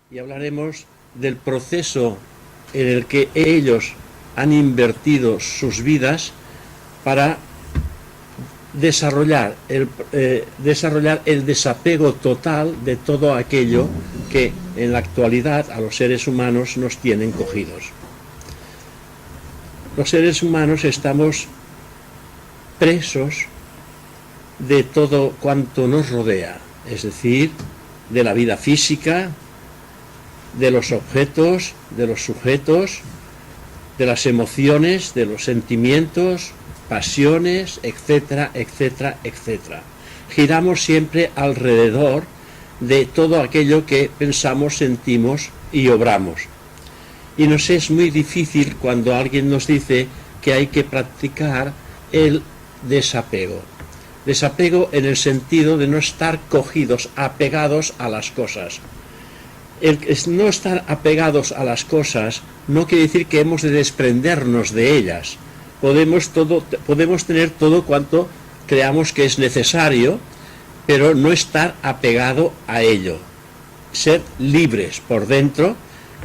y hablaremos del proceso en el que ellos han invertido sus vidas para desarrollar el desapego total de todo aquello que en la actualidad a los seres humanos nos tienen cogidos. Los seres humanos estamos presos de todo cuanto nos rodea, es decir, de la vida física, de los objetos, de los sujetos, de las emociones, de los sentimientos, pasiones, etcétera, etcétera, etcétera. Giramos siempre alrededor de todo aquello que pensamos, sentimos y obramos. Y nos es muy difícil cuando alguien nos dice que hay que practicar el desapego. Desapego en el sentido de no estar cogidos, apegados a las cosas. El no estar apegados a las cosas no quiere decir que hemos de desprendernos de ellas. Podemos tener todo cuanto creamos que es necesario, pero no estar apegado a ello. Ser libres por dentro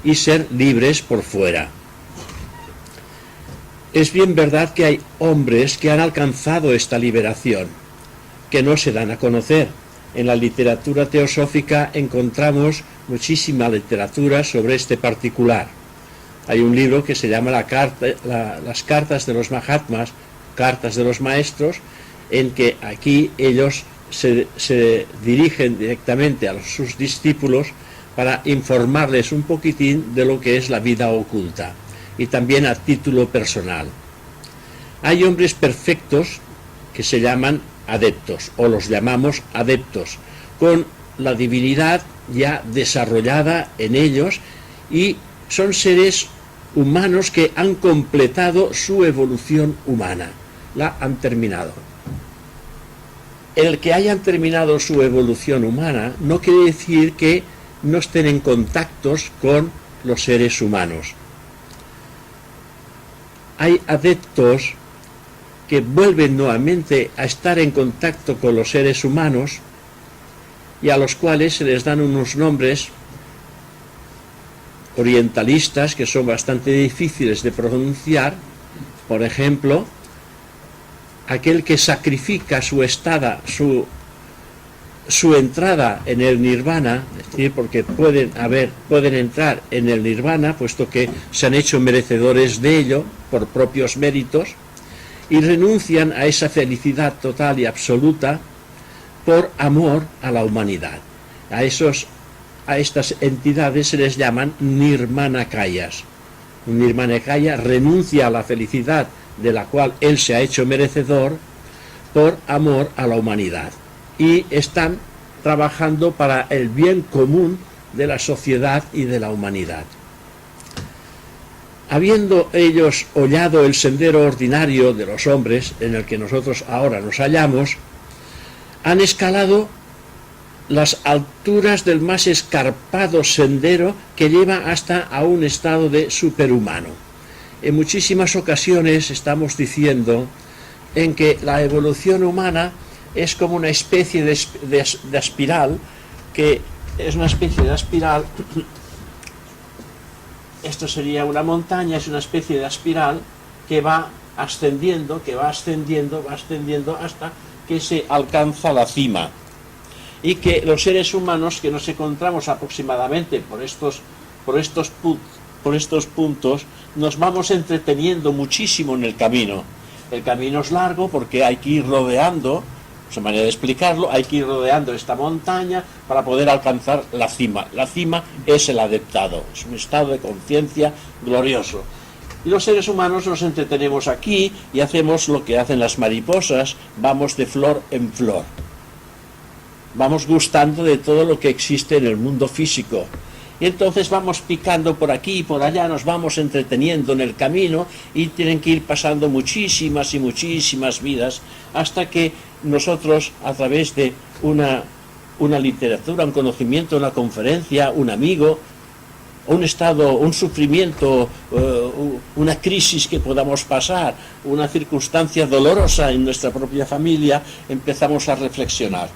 y ser libres por fuera. Es bien verdad que hay hombres que han alcanzado esta liberación, que no se dan a conocer. En la literatura teosófica encontramos muchísima literatura sobre este particular. Hay un libro que se llama Las cartas de los Mahatmas, cartas de los maestros, en que aquí ellos se dirigen directamente a sus discípulos para informarles un poquitín de lo que es la vida oculta y también a título personal. Hay hombres perfectos que se llaman adeptos, o los llamamos adeptos, con la divinidad ya desarrollada en ellos, y son seres humanos que han completado su evolución humana, la han terminado. El que hayan terminado su evolución humana no quiere decir que no estén en contactos con los seres humanos. Hay adeptos que vuelven nuevamente a estar en contacto con los seres humanos y a los cuales se les dan unos nombres orientalistas que son bastante difíciles de pronunciar. Por ejemplo, aquel que sacrifica su entrada en el nirvana, es decir, porque pueden entrar en el nirvana, puesto que se han hecho merecedores de ello por propios méritos, y renuncian a esa felicidad total y absoluta por amor a la humanidad. A estas entidades se les llaman nirmanakayas. Un nirmanakaya renuncia a la felicidad de la cual él se ha hecho merecedor por amor a la humanidad, y están trabajando para el bien común de la sociedad y de la humanidad. Habiendo ellos hollado el sendero ordinario de los hombres, en el que nosotros ahora nos hallamos, han escalado las alturas del más escarpado sendero que lleva hasta a un estado de superhumano. En muchísimas ocasiones estamos diciendo en que la evolución humana es como una especie de espiral, que es una especie de espiral. Esto sería una montaña, es una especie de espiral que va ascendiendo, hasta que se alcanza la cima. Y que los seres humanos que nos encontramos aproximadamente por estos puntos, nos vamos entreteniendo muchísimo en el camino. El camino es largo porque hay que ir rodeando, es una manera de explicarlo, hay que ir rodeando esta montaña para poder alcanzar la cima. La cima es el adeptado, es un estado de conciencia glorioso. Y los seres humanos nos entretenemos aquí y hacemos lo que hacen las mariposas, vamos de flor en flor. Vamos gustando de todo lo que existe en el mundo físico. Y entonces vamos picando por aquí y por allá, nos vamos entreteniendo en el camino, y tienen que ir pasando muchísimas y muchísimas vidas hasta que nosotros, a través de una literatura, un conocimiento, una conferencia, un amigo, un estado, un sufrimiento, una crisis que podamos pasar, una circunstancia dolorosa en nuestra propia familia, empezamos a reflexionar.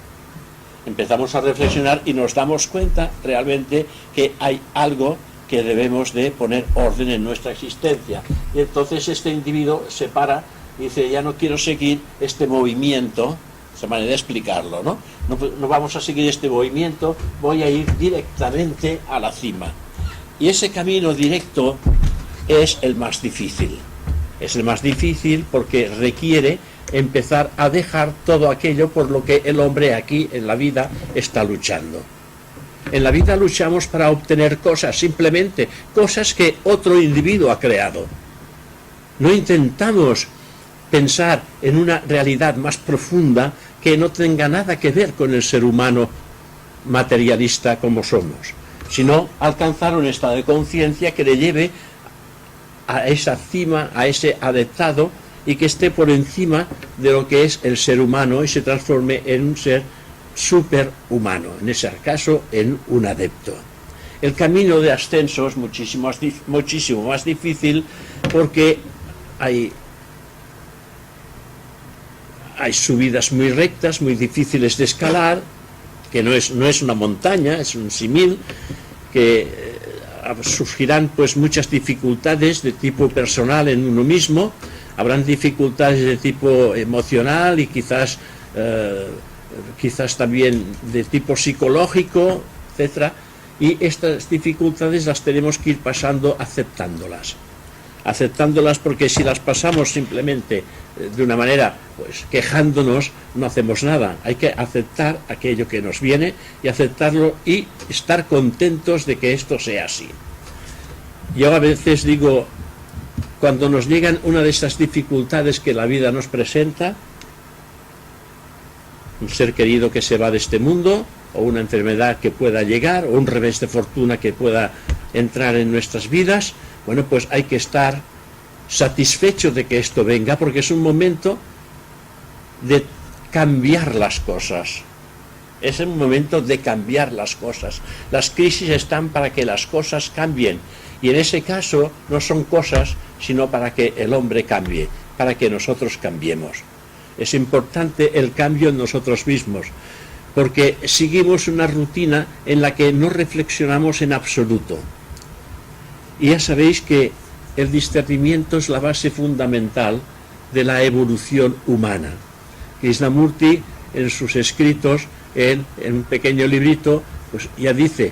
empezamos a reflexionar y nos damos cuenta realmente que hay algo que debemos de poner orden en nuestra existencia. Y entonces este individuo se para y dice, ya no quiero seguir este movimiento, esa manera de explicarlo, ¿no? No vamos a seguir este movimiento, voy a ir directamente a la cima. Y ese camino directo es el más difícil. Es el más difícil porque requiere empezar a dejar todo aquello por lo que el hombre aquí en la vida está luchando. En la vida luchamos para obtener cosas, simplemente cosas que otro individuo ha creado. No intentamos pensar en una realidad más profunda que no tenga nada que ver con el ser humano materialista como somos, sino alcanzar un estado de conciencia que le lleve a esa cima, a ese adeptado, y que esté por encima de lo que es el ser humano y se transforme en un ser superhumano, en ese caso en un adepto. El camino de ascenso es muchísimo más difícil porque hay subidas muy rectas, muy difíciles de escalar, que no es una montaña, es un símil, que surgirán pues muchas dificultades de tipo personal en uno mismo, habrán dificultades de tipo emocional y quizás también de tipo psicológico, etcétera, y estas dificultades las tenemos que ir pasando aceptándolas porque si las pasamos simplemente de una manera pues quejándonos, no hacemos nada. Hay que aceptar aquello que nos viene y aceptarlo y estar contentos de que esto sea así. Yo a veces digo, cuando nos llegan una de estas dificultades que la vida nos presenta, un ser querido que se va de este mundo, o una enfermedad que pueda llegar, o un revés de fortuna que pueda entrar en nuestras vidas, bueno, pues hay que estar satisfecho de que esto venga, porque es un momento de cambiar las cosas. Es un momento de cambiar las cosas. Las crisis están para que las cosas cambien, y en ese caso no son cosas, sino para que el hombre cambie, para que nosotros cambiemos. Es importante el cambio en nosotros mismos, porque seguimos una rutina en la que no reflexionamos en absoluto. Y ya sabéis que el discernimiento es la base fundamental de la evolución humana. Krishnamurti, en sus escritos, en un pequeño librito, pues ya dice,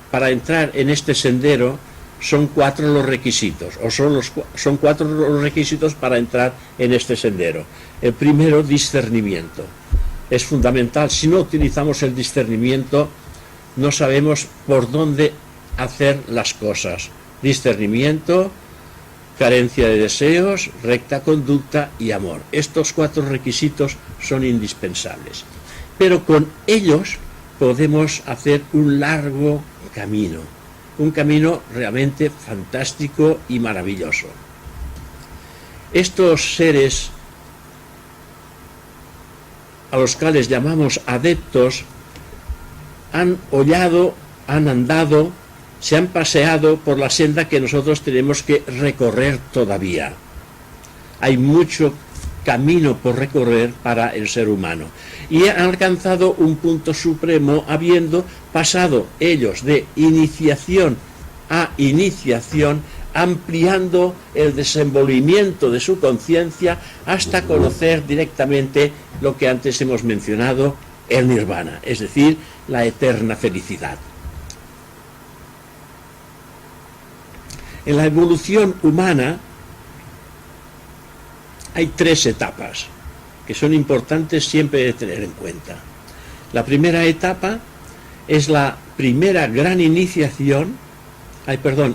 para entrar en este sendero son 4 los requisitos, son 4 los requisitos para entrar en este sendero. El primero, discernimiento. Es fundamental. Si no utilizamos el discernimiento, no sabemos por dónde hacer las cosas. Discernimiento, carencia de deseos, recta conducta y amor. Estos 4 requisitos son indispensables. Pero con ellos podemos hacer un largo camino, un camino realmente fantástico y maravilloso. Estos seres a los cuales llamamos adeptos han hollado, han andado, se han paseado por la senda que nosotros tenemos que recorrer todavía. Hay mucho camino por recorrer para el ser humano. Y han alcanzado un punto supremo habiendo pasado ellos de iniciación a iniciación, ampliando el desenvolvimiento de su conciencia hasta conocer directamente lo que antes hemos mencionado, el nirvana, es decir, la eterna felicidad. En la evolución humana hay 3 etapas que son importantes siempre de tener en cuenta. La primera etapa es la primera gran iniciación,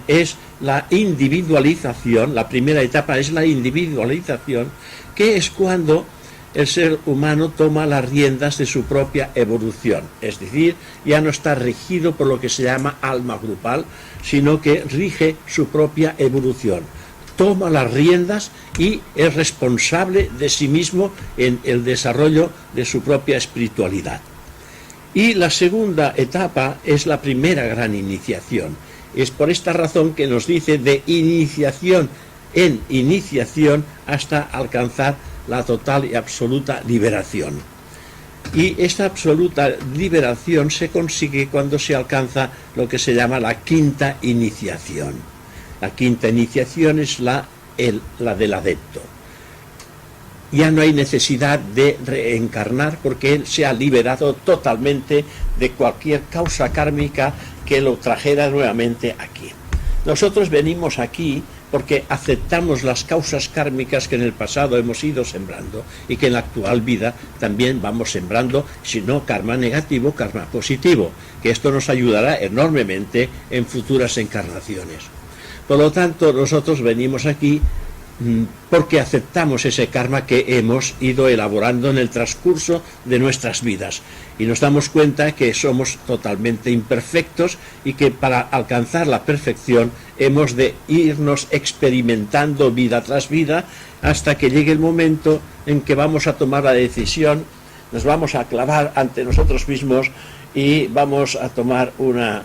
es la individualización. La primera etapa es la individualización, que es cuando el ser humano toma las riendas de su propia evolución, es decir, ya no está regido por lo que se llama alma grupal, sino que rige su propia evolución, toma las riendas y es responsable de sí mismo en el desarrollo de su propia espiritualidad. Y la segunda etapa es la primera gran iniciación. Es por esta razón que nos dice de iniciación en iniciación hasta alcanzar la total y absoluta liberación. Y esta absoluta liberación se consigue cuando se alcanza lo que se llama la quinta iniciación. La quinta iniciación es la del adepto. Ya no hay necesidad de reencarnar porque él se ha liberado totalmente de cualquier causa kármica que lo trajera nuevamente aquí. Nosotros venimos aquí porque aceptamos las causas kármicas que en el pasado hemos ido sembrando y que en la actual vida también vamos sembrando, si no karma negativo, karma positivo, que esto nos ayudará enormemente en futuras encarnaciones. Por lo tanto, nosotros venimos aquí porque aceptamos ese karma que hemos ido elaborando en el transcurso de nuestras vidas y nos damos cuenta que somos totalmente imperfectos y que para alcanzar la perfección hemos de irnos experimentando vida tras vida hasta que llegue el momento en que vamos a tomar la decisión, nos vamos a clavar ante nosotros mismos y vamos a tomar una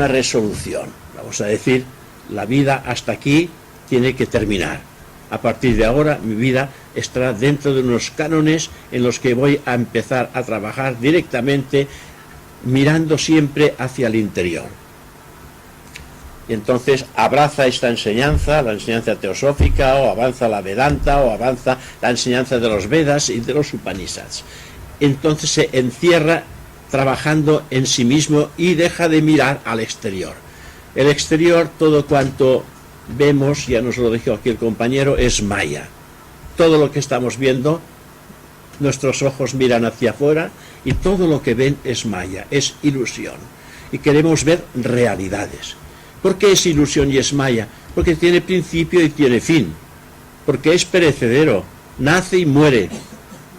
resolución. Vamos a decir, la vida hasta aquí tiene que terminar. A partir de ahora mi vida estará dentro de unos cánones en los que voy a empezar a trabajar directamente mirando siempre hacia el interior. Y entonces abraza esta enseñanza, la enseñanza teosófica, o avanza la Vedanta, o avanza la enseñanza de los Vedas y de los Upanishads. Entonces se encierra trabajando en sí mismo y deja de mirar al exterior. El exterior, todo cuanto vemos, ya nos lo dijo aquí el compañero, es maya. Todo lo que estamos viendo, nuestros ojos miran hacia afuera y todo lo que ven es maya, es ilusión. Y queremos ver realidades. ¿Por qué es ilusión y es maya? Porque tiene principio y tiene fin. Porque es perecedero, nace y muere.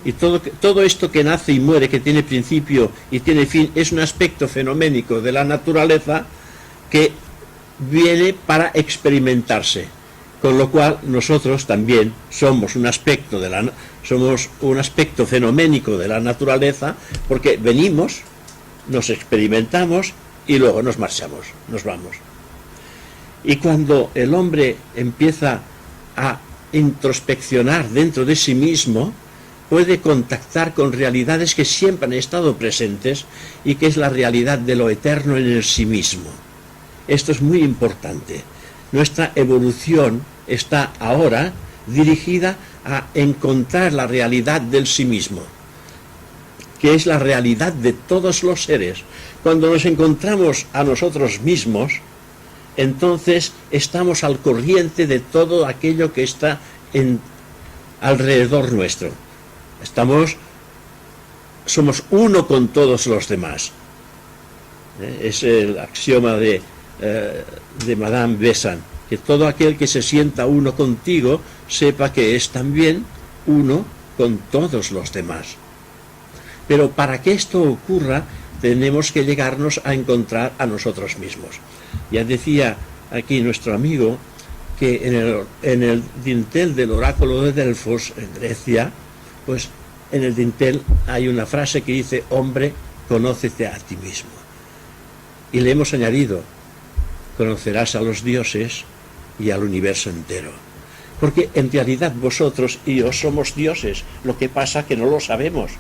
Y todo esto que nace y muere, que tiene principio y tiene fin, es un aspecto fenoménico de la naturaleza que viene para experimentarse, con lo cual nosotros también somos un aspecto fenoménico de la naturaleza, porque venimos, nos experimentamos y luego nos marchamos, nos vamos. Y cuando el hombre empieza a introspeccionar dentro de sí mismo, puede contactar con realidades que siempre han estado presentes y que es la realidad de lo eterno en el sí mismo. Esto es muy importante. Nuestra evolución está ahora dirigida a encontrar la realidad del sí mismo, que es la realidad de todos los seres. Cuando nos encontramos a nosotros mismos, entonces estamos al corriente de todo aquello que está alrededor nuestro. Somos uno con todos los demás. Es el axioma de Madame Besant, que todo aquel que se sienta uno contigo sepa que es también uno con todos los demás. Pero para que esto ocurra tenemos que llegarnos a encontrar a nosotros mismos. Ya decía aquí nuestro amigo que en el dintel del oráculo de Delfos en Grecia, pues en el dintel hay una frase que dice: hombre, conócete a ti mismo. Y le hemos añadido: conocerás a los dioses y al universo entero. Porque en realidad vosotros y yo somos dioses, lo que pasa que no lo sabemos,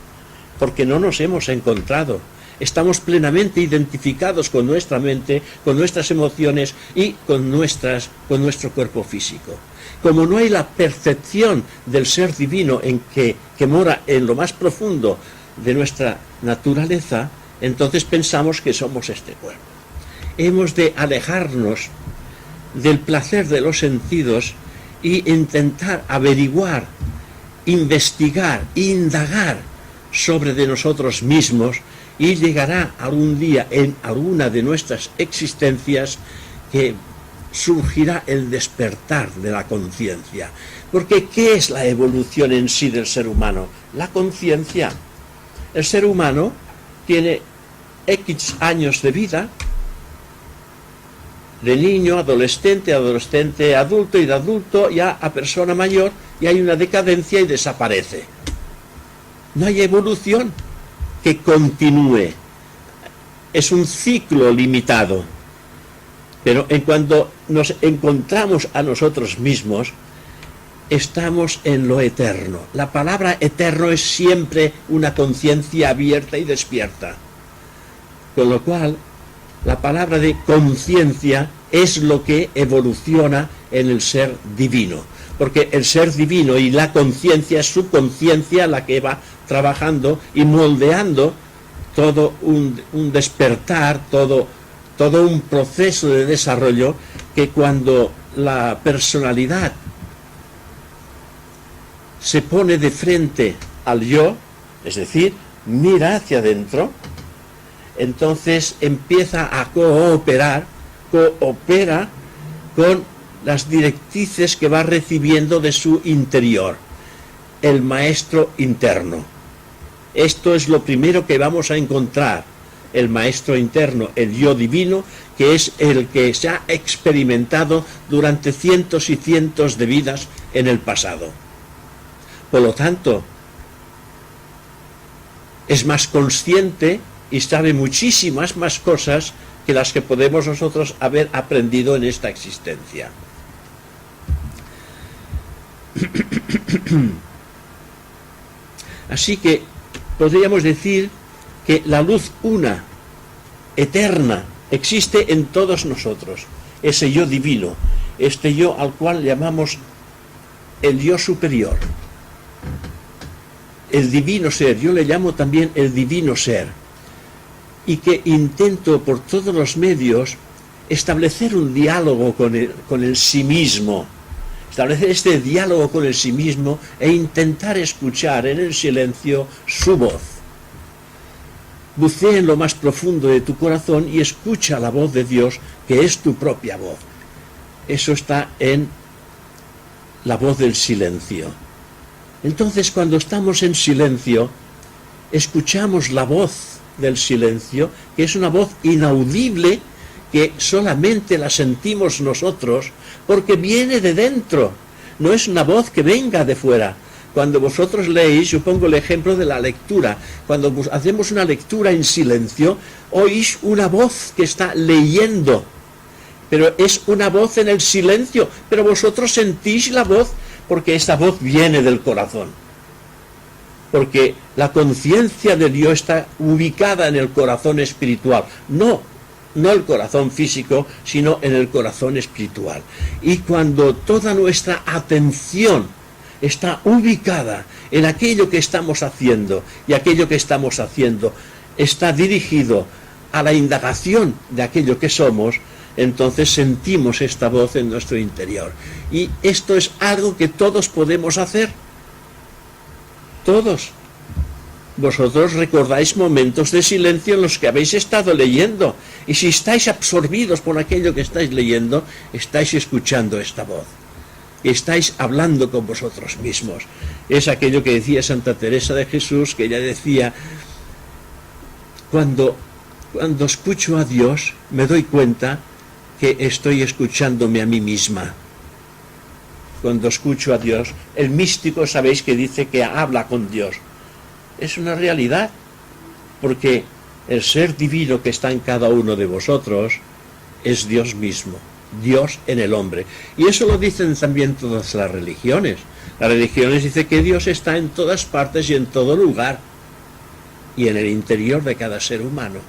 porque no nos hemos encontrado. Estamos plenamente identificados con nuestra mente, con nuestras emociones y con nuestro cuerpo físico. Como no hay la percepción del ser divino que mora en lo más profundo de nuestra naturaleza, entonces pensamos que somos este cuerpo. Hemos de alejarnos del placer de los sentidos y intentar averiguar, investigar, indagar sobre de nosotros mismos, y llegará algún día en alguna de nuestras existencias que surgirá el despertar de la conciencia. Porque ¿qué es la evolución en sí del ser humano? La conciencia. El ser humano tiene X años de vida, de niño, adolescente, adulto, y de adulto ya a persona mayor, y hay una decadencia y desaparece. No hay evolución que continúe. Es un ciclo limitado. Pero en cuanto nos encontramos a nosotros mismos, estamos en lo eterno. La palabra eterno es siempre una conciencia abierta y despierta. Con lo cual, la palabra de conciencia es lo que evoluciona en el ser divino. Porque el ser divino y la conciencia es su conciencia la que va trabajando y moldeando todo un despertar, todo un proceso de desarrollo que cuando la personalidad se pone de frente al yo, es decir, mira hacia adentro, entonces empieza a coopera con las directrices que va recibiendo de su interior, el maestro interno. Esto es lo primero que vamos a encontrar, el maestro interno, el yo divino, que es el que se ha experimentado durante cientos y cientos de vidas en el pasado. Por lo tanto, es más consciente y sabe muchísimas más cosas que las que podemos nosotros haber aprendido en esta existencia. Así que podríamos decir que la luz una, eterna, existe en todos nosotros, ese yo divino, este yo al cual llamamos el yo superior, el divino ser, yo le llamo también el divino ser, y que intento por todos los medios establecer un diálogo con el sí mismo, establecer este diálogo con el sí mismo e intentar escuchar en el silencio su voz. Bucea en lo más profundo de tu corazón y escucha la voz de Dios, que es tu propia voz. Eso está en la voz del silencio. Entonces, cuando estamos en silencio, escuchamos la voz del silencio, que es una voz inaudible, que solamente la sentimos nosotros, porque viene de dentro, no es una voz que venga de fuera. Cuando vosotros leéis, yo pongo el ejemplo de la lectura, cuando hacemos una lectura en silencio, oís una voz que está leyendo, pero es una voz en el silencio, pero vosotros sentís la voz, porque esa voz viene del corazón. Porque la conciencia de Dios está ubicada en el corazón espiritual, no el corazón físico, sino en el corazón espiritual. Y cuando toda nuestra atención está ubicada en aquello que estamos haciendo, y aquello que estamos haciendo está dirigido a la indagación de aquello que somos, entonces sentimos esta voz en nuestro interior. Y esto es algo que todos podemos hacer. Todos. Vosotros recordáis momentos de silencio en los que habéis estado leyendo, y si estáis absorbidos por aquello que estáis leyendo, estáis escuchando esta voz, estáis hablando con vosotros mismos. Es aquello que decía Santa Teresa de Jesús, que ella decía: cuando escucho a Dios, me doy cuenta que estoy escuchándome a mí misma. Cuando escucho a Dios, el místico, sabéis que dice que habla con Dios. Es una realidad, porque el ser divino que está en cada uno de vosotros es Dios mismo, Dios en el hombre. Y eso lo dicen también todas las religiones. Las religiones dicen que Dios está en todas partes y en todo lugar, y en el interior de cada ser humano.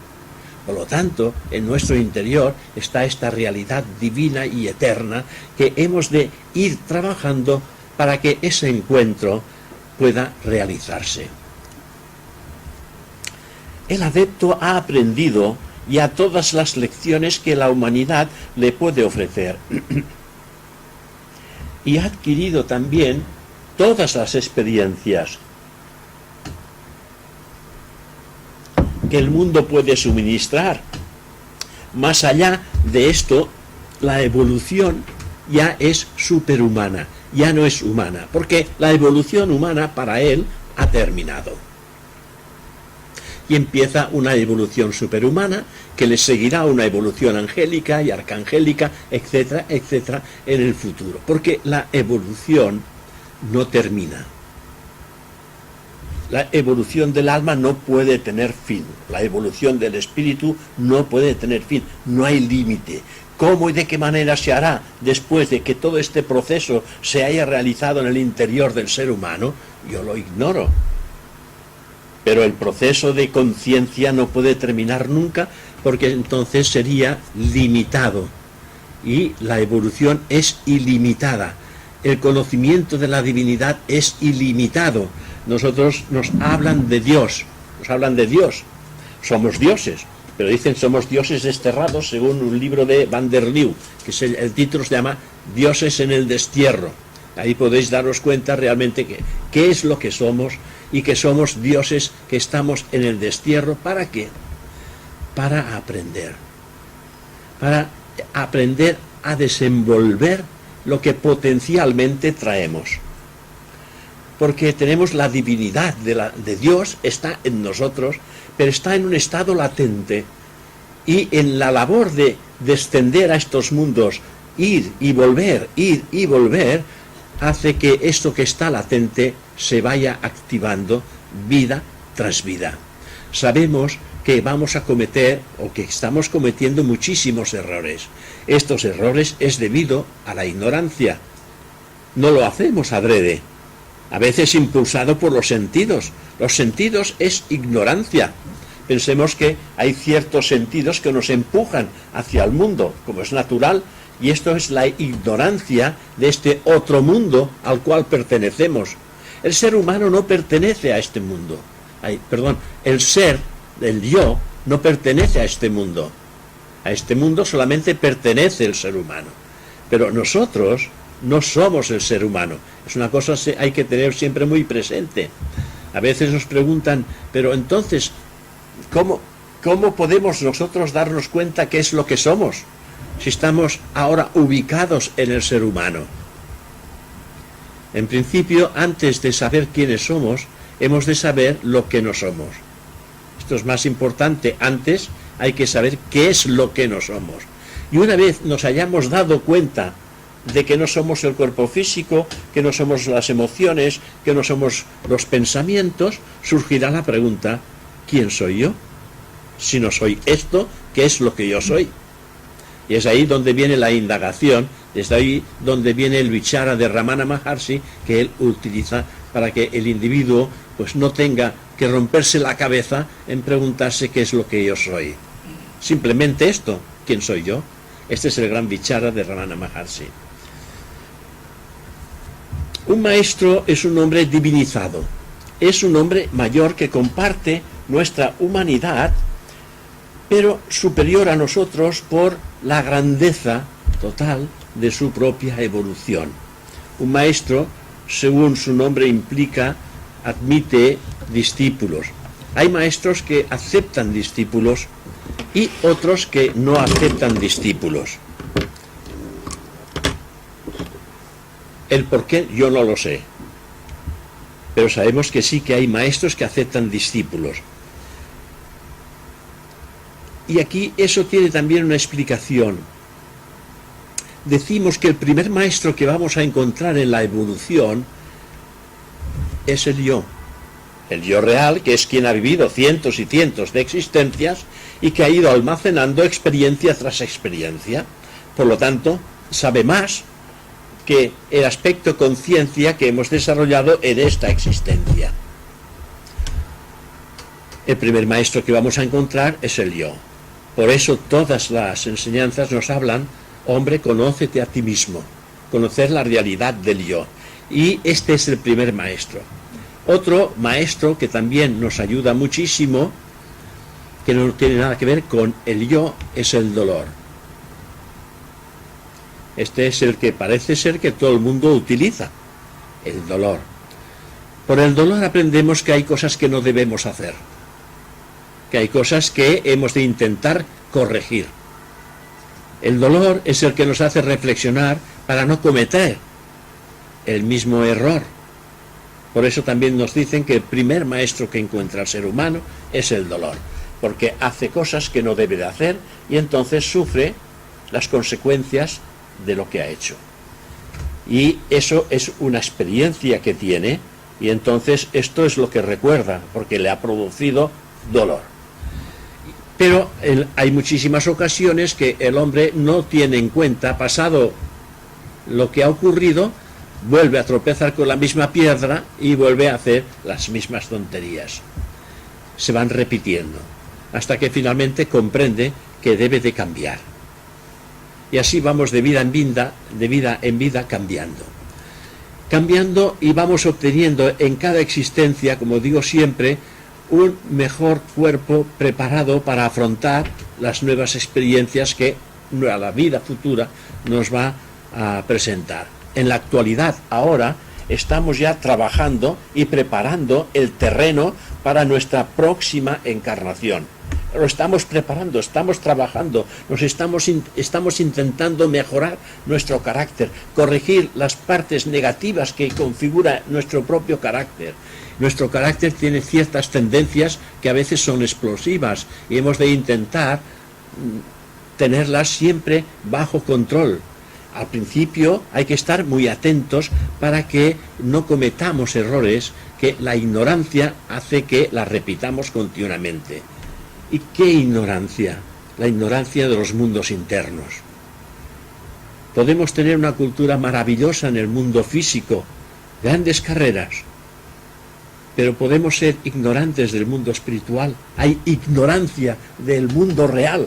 Por lo tanto, en nuestro interior está esta realidad divina y eterna que hemos de ir trabajando para que ese encuentro pueda realizarse. El adepto ha aprendido ya todas las lecciones que la humanidad le puede ofrecer y ha adquirido también todas las experiencias que el mundo puede suministrar. Más allá de esto, la evolución ya es superhumana, ya no es humana, porque la evolución humana para él ha terminado. Y empieza una evolución superhumana que le seguirá una evolución angélica y arcangélica, etcétera, etcétera, en el futuro. Porque la evolución no termina. La evolución del alma no puede tener fin. La evolución del espíritu no puede tener fin. No hay límite. ¿Cómo y de qué manera se hará después de que todo este proceso se haya realizado en el interior del ser humano? Yo lo ignoro. Pero el proceso de conciencia no puede terminar nunca, porque entonces sería limitado. Y la evolución es ilimitada. El conocimiento de la divinidad es ilimitado. Nosotros nos hablan de Dios. Somos dioses. Pero dicen somos dioses desterrados, según un libro de Van der Leeuw, que es el título se llama Dioses en el destierro. Ahí podéis daros cuenta realmente qué es lo que somos, y que somos dioses que estamos en el destierro. ¿Para qué? Para aprender a desenvolver lo que potencialmente traemos. Porque tenemos la divinidad de Dios, está en nosotros, pero está en un estado latente, y en la labor de descender a estos mundos, ir y volver, hace que esto que está latente se vaya activando vida tras vida. Sabemos que vamos a cometer, o que estamos cometiendo, muchísimos errores. Estos errores es debido a la ignorancia. No lo hacemos adrede. A veces impulsado por los sentidos. Los sentidos es ignorancia. Pensemos que hay ciertos sentidos que nos empujan hacia el mundo, como es natural, y esto es la ignorancia de este otro mundo al cual pertenecemos. El ser humano no pertenece a este mundo. El ser, el yo, no pertenece a este mundo. A este mundo solamente pertenece el ser humano. Pero nosotros no somos el ser humano. Es una cosa que hay que tener siempre muy presente. A veces nos preguntan, pero entonces, ¿cómo podemos nosotros darnos cuenta qué es lo que somos, si estamos ahora ubicados en el ser humano? En principio, antes de saber quiénes somos, hemos de saber lo que no somos. Esto es más importante. Antes hay que saber qué es lo que no somos. Y una vez nos hayamos dado cuenta de que no somos el cuerpo físico, que no somos las emociones, que no somos los pensamientos, surgirá la pregunta, ¿quién soy yo? Si no soy esto, ¿qué es lo que yo soy? Y es ahí donde viene la indagación, desde ahí donde viene el vichara de Ramana Maharshi, que él utiliza para que el individuo pues no tenga que romperse la cabeza en preguntarse qué es lo que yo soy. Simplemente esto, ¿quién soy yo? Este es el gran vichara de Ramana Maharshi. Un maestro es un hombre divinizado, es un hombre mayor que comparte nuestra humanidad, pero superior a nosotros por la grandeza total de su propia evolución. Un maestro, según su nombre implica, admite discípulos. Hay maestros que aceptan discípulos y otros que no aceptan discípulos. El por qué yo no lo sé, pero sabemos que sí que hay maestros que aceptan discípulos. Y aquí eso tiene también una explicación. Decimos que el primer maestro que vamos a encontrar en la evolución es el yo real, que es quien ha vivido cientos y cientos de existencias y que ha ido almacenando experiencia tras experiencia. Por lo tanto, sabe más que el aspecto conciencia que hemos desarrollado en esta existencia. El primer maestro que vamos a encontrar es el yo. Por eso todas las enseñanzas nos hablan, hombre, conócete a ti mismo, conocer la realidad del yo. Y este es el primer maestro. Otro maestro que también nos ayuda muchísimo, que no tiene nada que ver con el yo, es el dolor. Este es el que parece ser que todo el mundo utiliza, el dolor. Por el dolor aprendemos que hay cosas que no debemos hacer, que hay cosas que hemos de intentar corregir. El dolor es el que nos hace reflexionar para no cometer el mismo error. Por eso también nos dicen que el primer maestro que encuentra al ser humano es el dolor, porque hace cosas que no debe de hacer y entonces sufre las consecuencias de lo que ha hecho. Y eso es una experiencia que tiene, y entonces esto es lo que recuerda, porque le ha producido dolor. Pero hay muchísimas ocasiones que el hombre no tiene en cuenta, pasado lo que ha ocurrido, vuelve a tropezar con la misma piedra y vuelve a hacer las mismas tonterías. Se van repitiendo, hasta que finalmente comprende que debe de cambiar. Y así vamos de vida en vida cambiando y vamos obteniendo en cada existencia, como digo siempre, un mejor cuerpo preparado para afrontar las nuevas experiencias que la vida futura nos va a presentar. En la actualidad, ahora, estamos ya trabajando y preparando el terreno para nuestra próxima encarnación. Lo estamos preparando, estamos trabajando, estamos intentando mejorar nuestro carácter, corregir las partes negativas que configura nuestro propio carácter. Nuestro carácter tiene ciertas tendencias que a veces son explosivas y hemos de intentar tenerlas siempre bajo control. Al principio hay que estar muy atentos para que no cometamos errores que la ignorancia hace que las repitamos continuamente. ¿Y qué ignorancia? La ignorancia de los mundos internos. Podemos tener una cultura maravillosa en el mundo físico, grandes carreras, pero podemos ser ignorantes del mundo espiritual. Hay ignorancia del mundo real.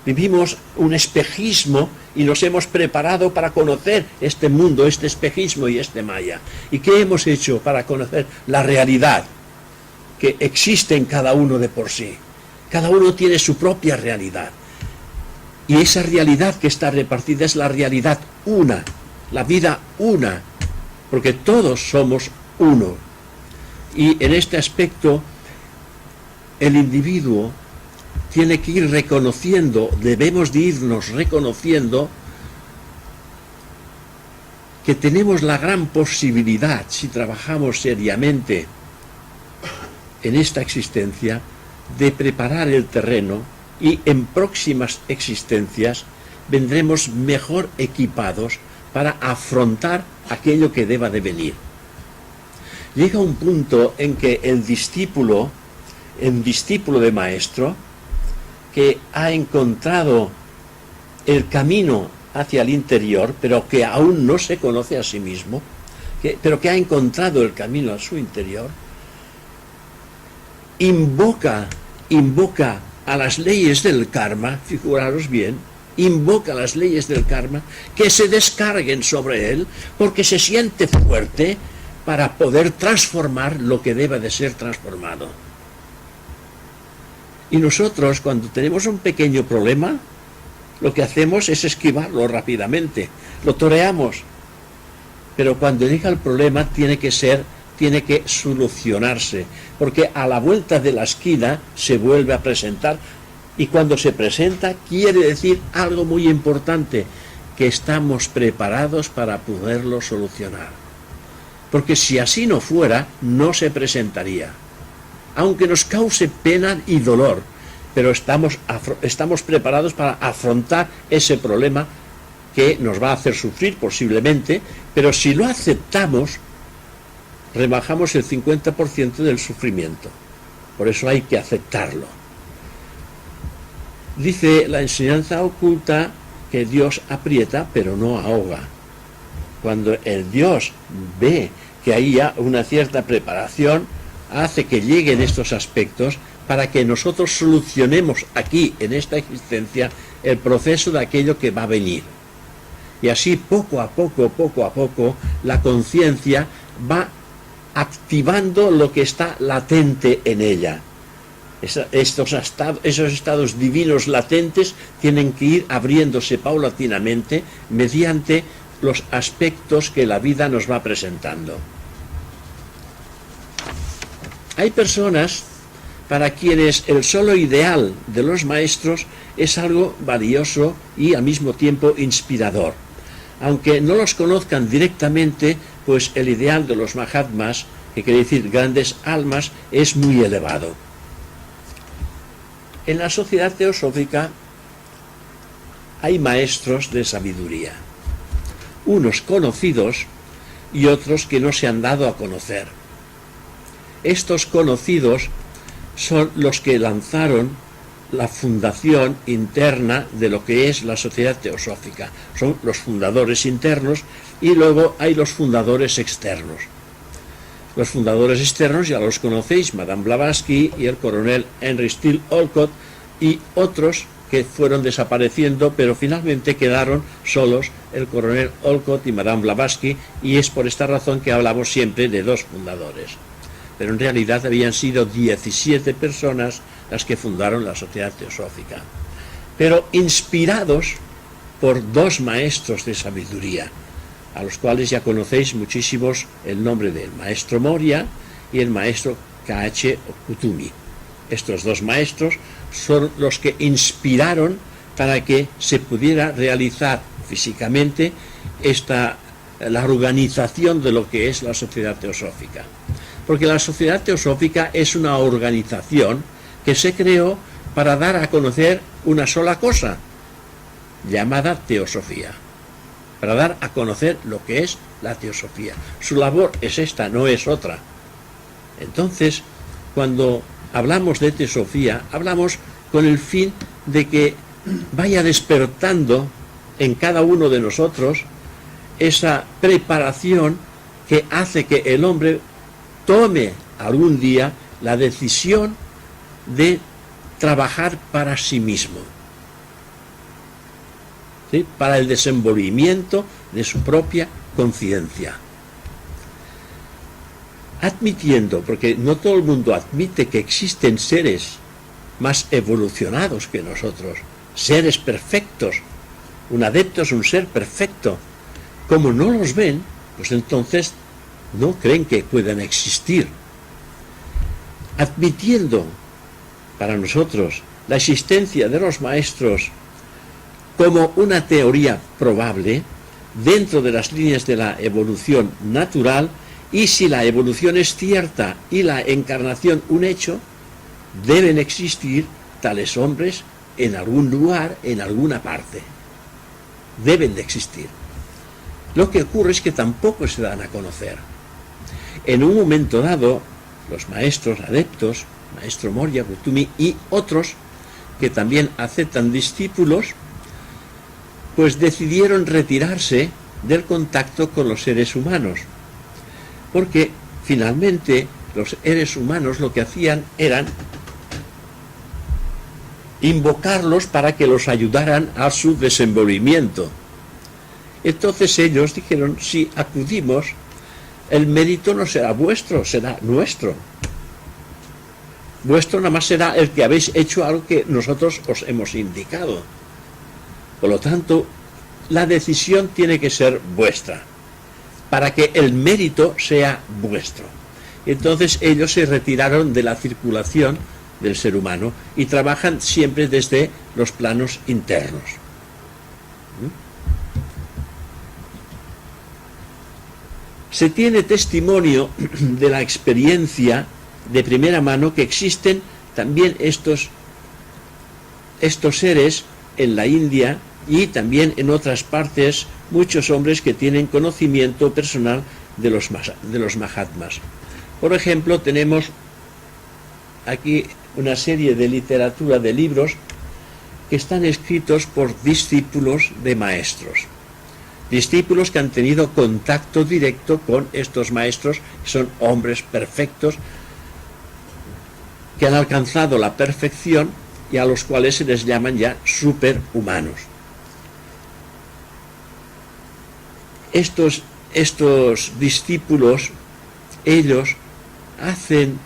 Vivimos un espejismo y nos hemos preparado para conocer este mundo, este espejismo y este maya. ¿Y qué hemos hecho para conocer la realidad que existe en cada uno de por sí? Cada uno tiene su propia realidad. Y esa realidad que está repartida es la realidad una, la vida una, porque todos somos uno. Y en este aspecto, el individuo tiene que ir reconociendo, debemos de irnos reconociendo que tenemos la gran posibilidad, si trabajamos seriamente en esta existencia, de preparar el terreno y en próximas existencias vendremos mejor equipados para afrontar aquello que deba de venir. Llega un punto en que el discípulo de maestro, que ha encontrado el camino hacia el interior, pero que aún no se conoce a sí mismo, pero que ha encontrado el camino a su interior, invoca a las leyes del karma, figuraros bien, invoca las leyes del karma que se descarguen sobre él, porque se siente fuerte para poder transformar lo que deba de ser transformado. Y nosotros, cuando tenemos un pequeño problema, lo que hacemos es esquivarlo rápidamente, lo toreamos. Pero cuando llega el problema tiene que solucionarse, porque a la vuelta de la esquina se vuelve a presentar, y cuando se presenta quiere decir algo muy importante, que estamos preparados para poderlo solucionar. Porque si así no fuera, no se presentaría. Aunque nos cause pena y dolor, pero estamos preparados para afrontar ese problema que nos va a hacer sufrir posiblemente, pero si lo aceptamos, rebajamos el 50% del sufrimiento. Por eso hay que aceptarlo. Dice la enseñanza oculta que Dios aprieta pero no ahoga. Cuando el Dios ve que hay ya una cierta preparación, hace que lleguen estos aspectos para que nosotros solucionemos aquí, en esta existencia, el proceso de aquello que va a venir. Y así, poco a poco, la conciencia va activando lo que está latente en ella. Esos estados divinos latentes tienen que ir abriéndose paulatinamente mediante los aspectos que la vida nos va presentando. Hay personas para quienes el solo ideal de los maestros es algo valioso y al mismo tiempo inspirador. Aunque no los conozcan directamente, pues el ideal de los Mahatmas, que quiere decir grandes almas, es muy elevado. En la sociedad teosófica hay maestros de sabiduría, unos conocidos y otros que no se han dado a conocer. Estos conocidos son los que lanzaron la fundación interna de lo que es la sociedad teosófica. Son los fundadores internos y luego hay los fundadores externos. Los fundadores externos ya los conocéis, Madame Blavatsky y el coronel Henry Steele Olcott y otros que fueron desapareciendo, pero finalmente quedaron solos el coronel Olcott y Madame Blavatsky, y es por esta razón que hablamos siempre de dos fundadores. Pero en realidad habían sido 17 personas las que fundaron la Sociedad Teosófica, pero inspirados por dos maestros de sabiduría, a los cuales ya conocéis muchísimos el nombre del maestro Moria y el maestro K.H. Okutumi. Estos dos maestros son los que inspiraron para que se pudiera realizar físicamente la organización de lo que es la Sociedad Teosófica. Porque la Sociedad Teosófica es una organización que se creó para dar a conocer una sola cosa, llamada teosofía, para dar a conocer lo que es la teosofía. Su labor es esta, no es otra. Entonces, cuando hablamos de teosofía, hablamos con el fin de que vaya despertando en cada uno de nosotros esa preparación que hace que el hombre tome algún día la decisión de trabajar para sí mismo, ¿sí? Para el desenvolvimiento de su propia conciencia. Admitiendo, porque no todo el mundo admite que existen seres más evolucionados que nosotros, seres perfectos. Un adepto es un ser perfecto. Como no los ven, pues entonces no creen que puedan existir. Admitiendo para nosotros la existencia de los maestros como una teoría probable dentro de las líneas de la evolución natural, y si la evolución es cierta y la encarnación un hecho, deben existir tales hombres en algún lugar, en alguna parte. Deben de existir. Lo que ocurre es que tampoco se dan a conocer. En un momento dado, los maestros adeptos, maestro Moria, Okutumi y otros que también aceptan discípulos, pues decidieron retirarse del contacto con los seres humanos, porque finalmente los seres humanos lo que hacían eran invocarlos para que los ayudaran a su desenvolvimiento. Entonces ellos dijeron, si acudimos, el mérito no será vuestro, será nuestro. Vuestro nada más será el que habéis hecho algo que nosotros os hemos indicado. Por lo tanto, la decisión tiene que ser vuestra, para que el mérito sea vuestro. Entonces ellos se retiraron de la circulación del ser humano y trabajan siempre desde los planos internos. Se tiene testimonio de la experiencia de primera mano que existen también estos seres en la India y también en otras partes, muchos hombres que tienen conocimiento personal de los Mahatmas. Por ejemplo, tenemos aquí una serie de literatura, de libros que están escritos por discípulos de maestros. Discípulos que han tenido contacto directo con estos maestros, que son hombres perfectos, que han alcanzado la perfección y a los cuales se les llaman ya superhumanos. Estos discípulos, ellos hacen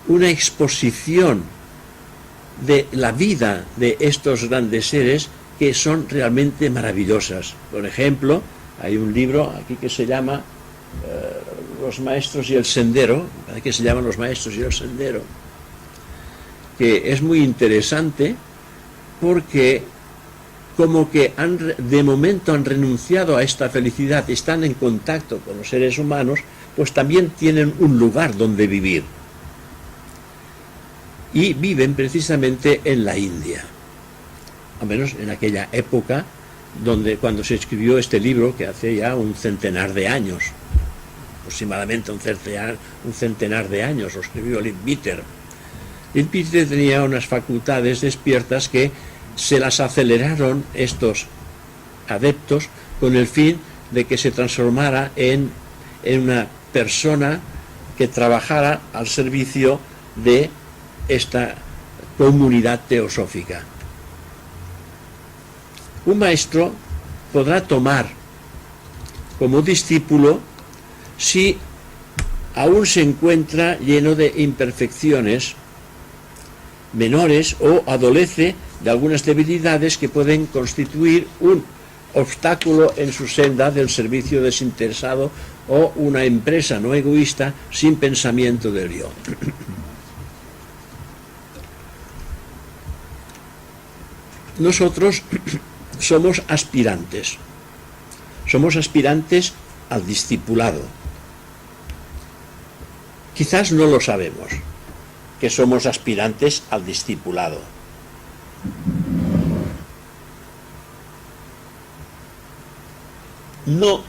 una exposición de la vida de estos grandes seres que son realmente maravillosas. Por ejemplo, hay un libro aquí que se llama Los Maestros y el Sendero, que se llaman Los Maestros y el Sendero, que es muy interesante porque como que de momento han renunciado a esta felicidad, están en contacto con los seres humanos, pues también tienen un lugar donde vivir. Y viven precisamente en la India, al menos en aquella época cuando se escribió este libro, que hace ya un centenar de años, aproximadamente un centenar de años, lo escribió Leadbeater. El Peter tenía unas facultades despiertas que se las aceleraron estos adeptos con el fin de que se transformara en una persona que trabajara al servicio de esta comunidad teosófica. Un maestro podrá tomar como discípulo si aún se encuentra lleno de imperfecciones menores o adolece de algunas debilidades que pueden constituir un obstáculo en su senda del servicio desinteresado o una empresa no egoísta sin pensamiento del yo. Nosotros somos aspirantes al discipulado. Quizás no lo sabemos, que somos aspirantes al discipulado. No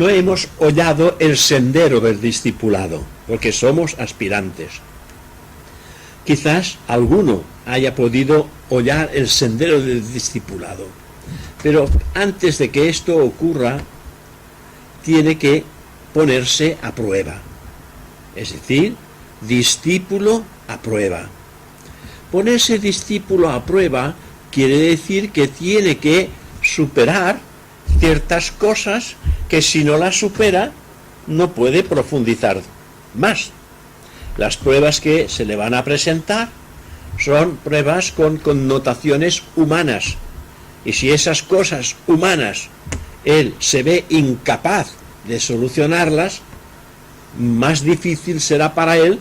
hemos hollado el sendero del discipulado, porque somos aspirantes. Quizás alguno haya podido hollar el sendero del discipulado, pero antes de que esto ocurra, tiene que ponerse a prueba. Es decir, discípulo a prueba. Ponerse discípulo a prueba quiere decir que tiene que superar ciertas cosas que si no las supera no puede profundizar más. Las pruebas que se le van a presentar son pruebas con connotaciones humanas, y si esas cosas humanas él se ve incapaz de solucionarlas, más difícil será para él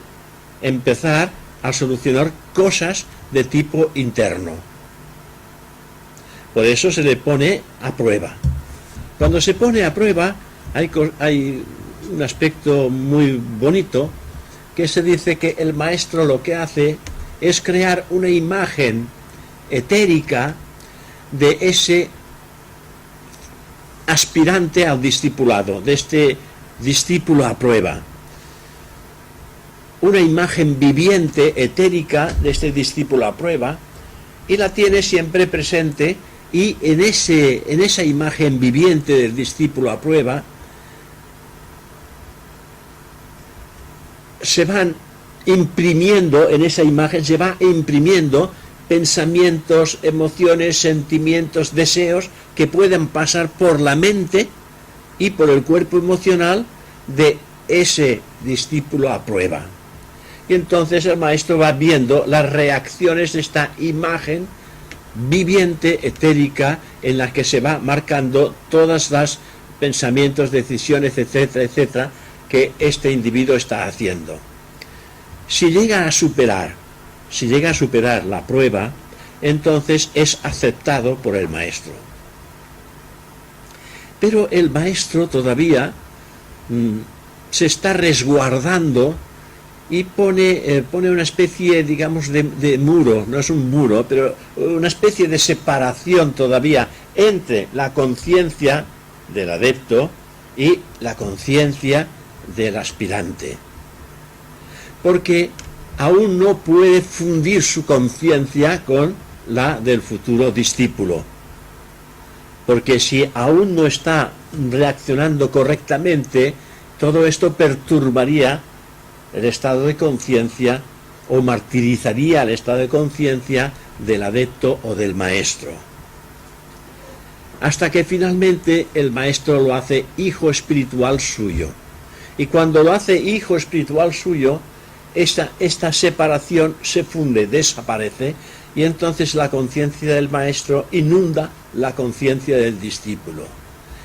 empezar a solucionar cosas de tipo interno. Por eso se le pone a prueba. Cuando se pone a prueba hay un aspecto muy bonito, que se dice que el maestro lo que hace es crear una imagen etérica de ese aspirante al discipulado, de este discípulo a prueba. Una imagen viviente, etérica, de este discípulo a prueba, y la tiene siempre presente, y en esa imagen viviente del discípulo a prueba se van imprimiendo, en esa imagen se va imprimiendo pensamientos, emociones, sentimientos, deseos que puedan pasar por la mente y por el cuerpo emocional de ese discípulo a prueba. Y entonces el maestro va viendo las reacciones de esta imagen viviente, etérica, en la que se va marcando todas las pensamientos, decisiones, etcétera, etcétera, que este individuo está haciendo. Si llega a superar la prueba, entonces es aceptado por el maestro. Pero el maestro todavía se está resguardando y pone una especie, digamos, de muro, no es un muro, pero una especie de separación todavía entre la conciencia del adepto y la conciencia del aspirante. Porque aún no puede fundir su conciencia con la del futuro discípulo. Porque si aún no está reaccionando correctamente, todo esto perturbaría el estado de conciencia o martirizaría el estado de conciencia del adepto o del maestro. Hasta que finalmente el maestro lo hace hijo espiritual suyo. Y cuando lo hace hijo espiritual suyo, esta separación se funde, desaparece, y entonces la conciencia del maestro inunda la conciencia del discípulo.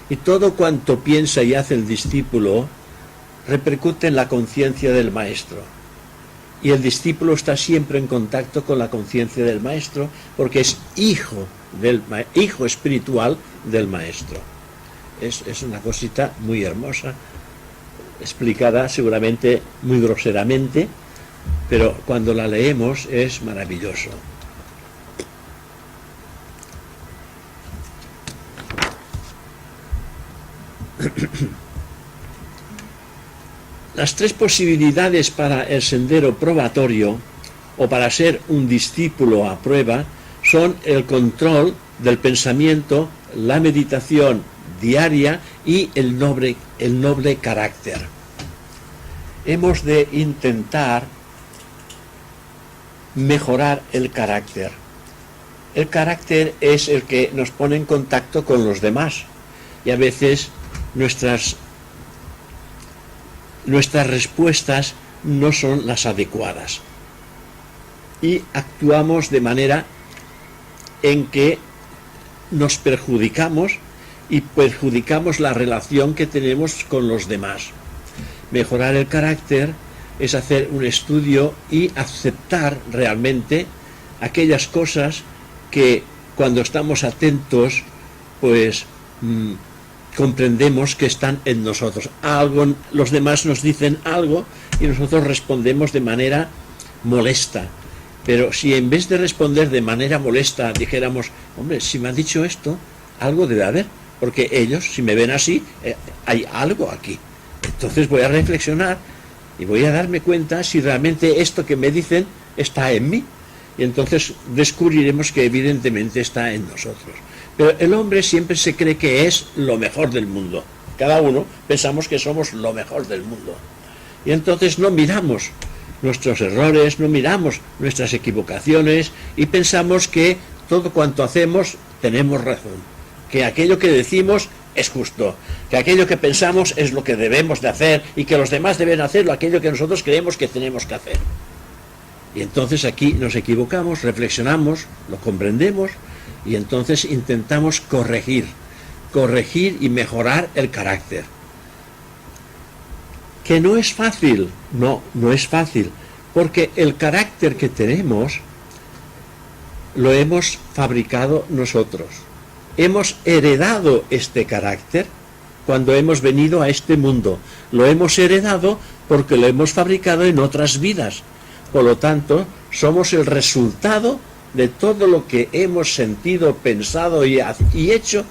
Y todo cuanto piensa y hace el discípulo repercute en la conciencia del maestro. Y el discípulo está siempre en contacto con la conciencia del maestro, porque es hijo espiritual del maestro. Es una cosita muy hermosa, explicada seguramente muy groseramente, pero cuando la leemos es maravilloso. Las tres posibilidades para el sendero probatorio o para ser un discípulo a prueba son el control del pensamiento, la meditación diaria y el noble carácter. Hemos de intentar mejorar el carácter. El carácter es el que nos pone en contacto con los demás y a veces nuestras respuestas no son las adecuadas y actuamos de manera en que nos perjudicamos y perjudicamos la relación que tenemos con los demás. Mejorar el carácter es hacer un estudio y aceptar realmente aquellas cosas que cuando estamos atentos pues comprendemos que están en nosotros. Los demás nos dicen algo y nosotros respondemos de manera molesta. Pero si en vez de responder de manera molesta dijéramos, hombre, si me han dicho esto, algo debe haber, porque ellos, si me ven así, hay algo aquí. Entonces voy a reflexionar y voy a darme cuenta si realmente esto que me dicen está en mí. Y entonces descubriremos que evidentemente está en nosotros. Pero el hombre siempre se cree que es lo mejor del mundo. Cada uno pensamos que somos lo mejor del mundo. Y entonces no miramos nuestros errores, no miramos nuestras equivocaciones y pensamos que todo cuanto hacemos tenemos razón, que aquello que decimos es justo, que aquello que pensamos es lo que debemos de hacer y que los demás deben hacer aquello que nosotros creemos que tenemos que hacer. Y entonces aquí nos equivocamos, reflexionamos, lo comprendemos y entonces intentamos corregir y mejorar el carácter. Que no es fácil, no es fácil, porque el carácter que tenemos lo hemos fabricado nosotros. Hemos heredado este carácter cuando hemos venido a este mundo. Lo hemos heredado porque lo hemos fabricado en otras vidas. Por lo tanto, somos el resultado de todo lo que hemos sentido, pensado y hecho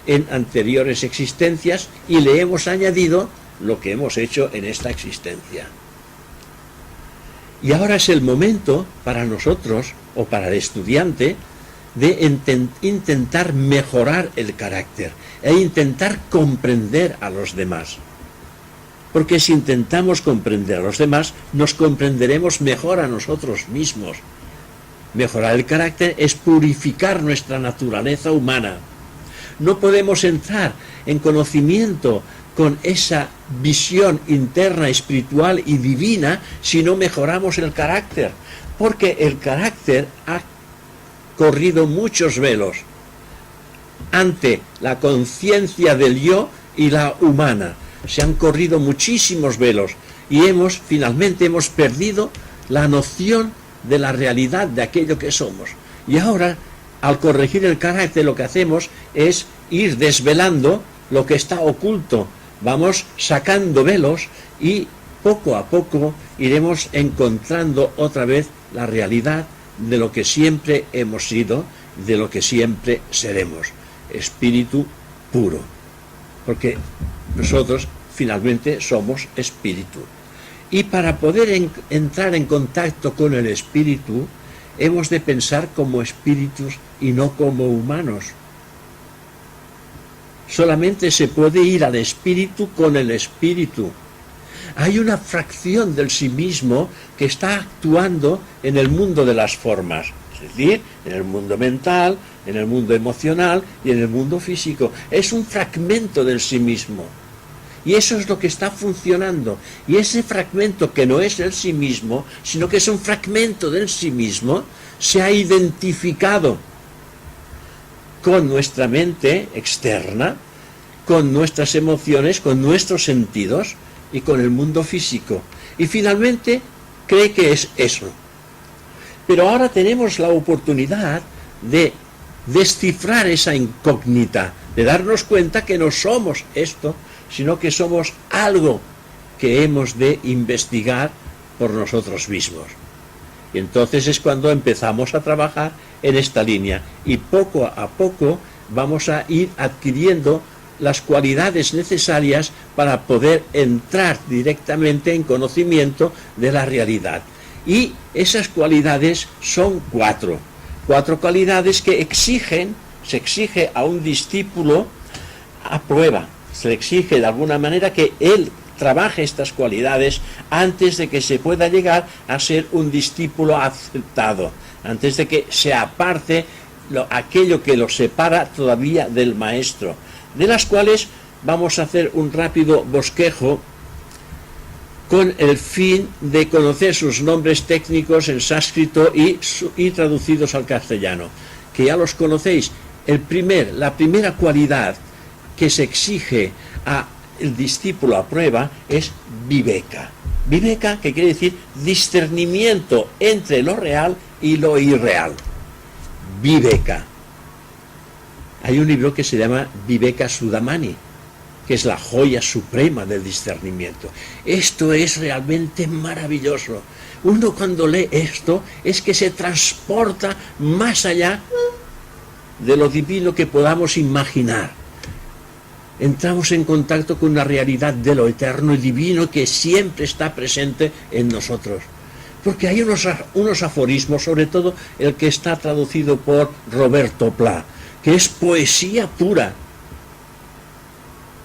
en anteriores existencias y le hemos añadido lo que hemos hecho en esta existencia. Y ahora es el momento para nosotros, o para el estudiante, de intentar mejorar el carácter e intentar comprender a los demás. Porque si intentamos comprender a los demás, nos comprenderemos mejor a nosotros mismos. Mejorar el carácter es purificar nuestra naturaleza humana. No podemos entrar en conocimiento con esa visión interna, espiritual y divina si no mejoramos el carácter, porque el carácter ha corrido muchos velos ante la conciencia del yo y la humana. Se han corrido muchísimos velos y finalmente hemos perdido la noción de la realidad de aquello que somos. Y ahora, al corregir el carácter, lo que hacemos es ir desvelando lo que está oculto. Vamos sacando velos y poco a poco iremos encontrando otra vez la realidad de lo que siempre hemos sido, de lo que siempre seremos. Espíritu puro. Porque nosotros finalmente somos espíritu. Y para poder entrar en contacto con el espíritu, hemos de pensar como espíritus y no como humanos. Solamente se puede ir al espíritu con el espíritu. Hay una fracción del sí mismo que está actuando en el mundo de las formas, es decir, en el mundo mental, en el mundo emocional y en el mundo físico. Es un fragmento del sí mismo. Y eso es lo que está funcionando. Y ese fragmento que no es el sí mismo, sino que es un fragmento del sí mismo, se ha identificado con nuestra mente externa, con nuestras emociones, con nuestros sentidos y con el mundo físico. Y finalmente cree que es eso. Pero ahora tenemos la oportunidad de descifrar esa incógnita, de darnos cuenta que no somos esto, sino que somos algo que hemos de investigar por nosotros mismos. Y entonces es cuando empezamos a trabajar en esta línea y poco a poco vamos a ir adquiriendo las cualidades necesarias para poder entrar directamente en conocimiento de la realidad. Y esas cualidades son cuatro cualidades que se exige a un discípulo a prueba, se le exige de alguna manera que él trabaje estas cualidades antes de que se pueda llegar a ser un discípulo aceptado, antes de que se aparte aquello que lo separa todavía del maestro, de las cuales vamos a hacer un rápido bosquejo con el fin de conocer sus nombres técnicos en sánscrito y traducidos al castellano, que ya los conocéis. La primera cualidad que se exige al discípulo a prueba es viveka. Viveka, que quiere decir discernimiento entre lo real y lo irreal. Viveka. Hay un libro que se llama Viveka Sudamani, que es la joya suprema del discernimiento. Esto es realmente maravilloso. Uno cuando lee esto es que se transporta más allá de lo divino que podamos imaginar. Entramos en contacto con una realidad de lo eterno y divino que siempre está presente en nosotros. Porque hay unos aforismos, sobre todo el que está traducido por Roberto Pla, que es poesía pura.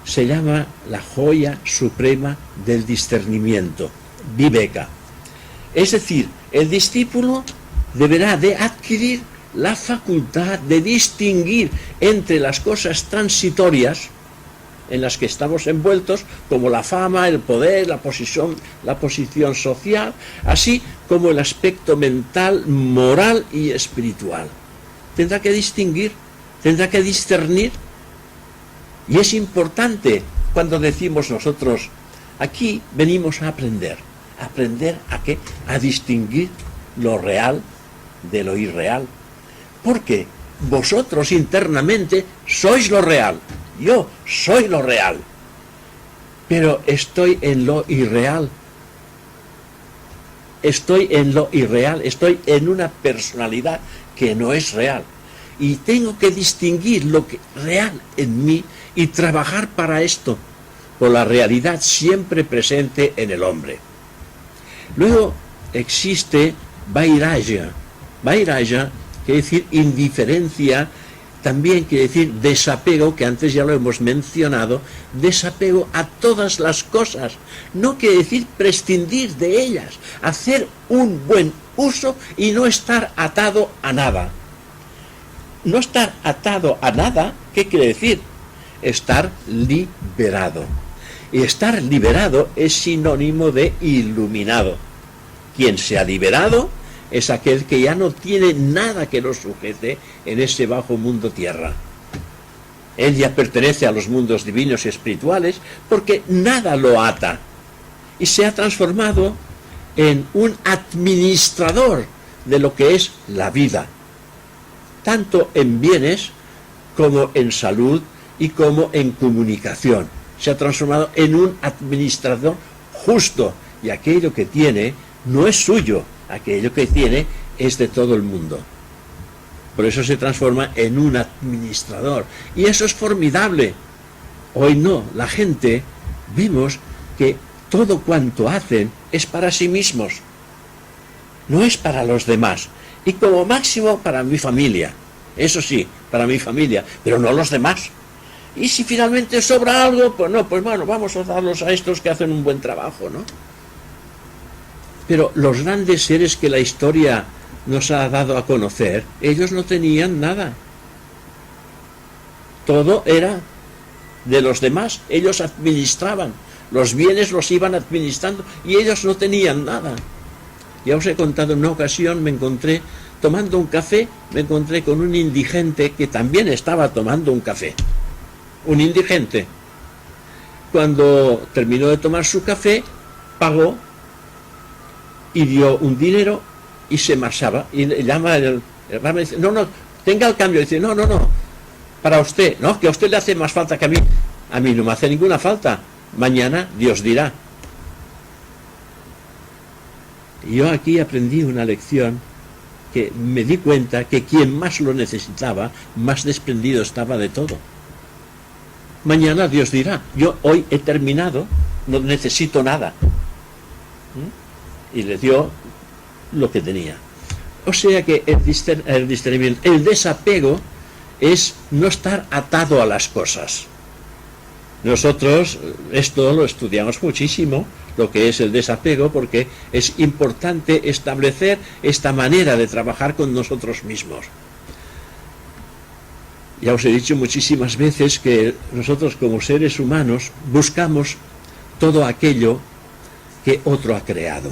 Se llama la joya suprema del discernimiento, viveka. Es decir, el discípulo deberá de adquirir la facultad de distinguir entre las cosas transitorias en las que estamos envueltos, como la fama, el poder, la posición social, así como el aspecto mental, moral y espiritual. Tendrá que distinguir, tendrá que discernir. Y es importante cuando decimos nosotros, aquí venimos a aprender. ¿Aprender a qué? A distinguir lo real de lo irreal. Porque vosotros internamente sois lo real. Yo soy lo real. Pero estoy en lo irreal. Estoy en lo irreal. Estoy en una personalidad que no es real. Y tengo que distinguir lo que es real en mí y trabajar para esto, por la realidad siempre presente en el hombre. Luego existe vairagya. Vairagya quiere decir indiferencia, también quiere decir desapego, que antes ya lo hemos mencionado, desapego a todas las cosas. No quiere decir prescindir de ellas, hacer un buen uso y no estar atado a nada. No estar atado a nada, ¿qué quiere decir? Estar liberado. Y estar liberado es sinónimo de iluminado. Quien se ha liberado es aquel que ya no tiene nada que lo sujete en ese bajo mundo tierra. Él ya pertenece a los mundos divinos y espirituales porque nada lo ata. Y se ha transformado en un administrador de lo que es la vida, tanto en bienes como en salud y como en comunicación. Se ha transformado en un administrador justo, y aquello que tiene no es suyo, aquello que tiene es de todo el mundo. Por eso se transforma en un administrador, y eso es formidable. Hoy no, la gente vimos que todo cuanto hacen es para sí mismos, no es para los demás, y como máximo para mi familia. Eso sí, para mi familia, pero no los demás. Y si finalmente sobra algo, pues no, pues bueno, vamos a darlos a estos que hacen un buen trabajo, ¿no? Pero los grandes seres que la historia nos ha dado a conocer, ellos no tenían nada. Todo era de los demás, ellos administraban, los bienes los iban administrando y ellos no tenían nada. Ya os he contado en una ocasión, me encontré tomando un café, me encontré con un indigente que también estaba tomando un café. Un indigente. Cuando terminó de tomar su café, pagó y dio un dinero y se marchaba. Y le llama el hermano y dice, no, tenga el cambio. Y dice, no, para usted, no, que a usted le hace más falta que a mí. A mí no me hace ninguna falta. Mañana Dios dirá. Y yo aquí aprendí una lección que me di cuenta que quien más lo necesitaba, más desprendido estaba de todo. Mañana Dios dirá, yo hoy he terminado, no necesito nada. Y le dio lo que tenía. O sea que el discernimiento, el desapego, es no estar atado a las cosas. Nosotros esto lo estudiamos muchísimo, lo que es el desapego, porque es importante establecer esta manera de trabajar con nosotros mismos. Ya os he dicho muchísimas veces que nosotros como seres humanos buscamos todo aquello que otro ha creado.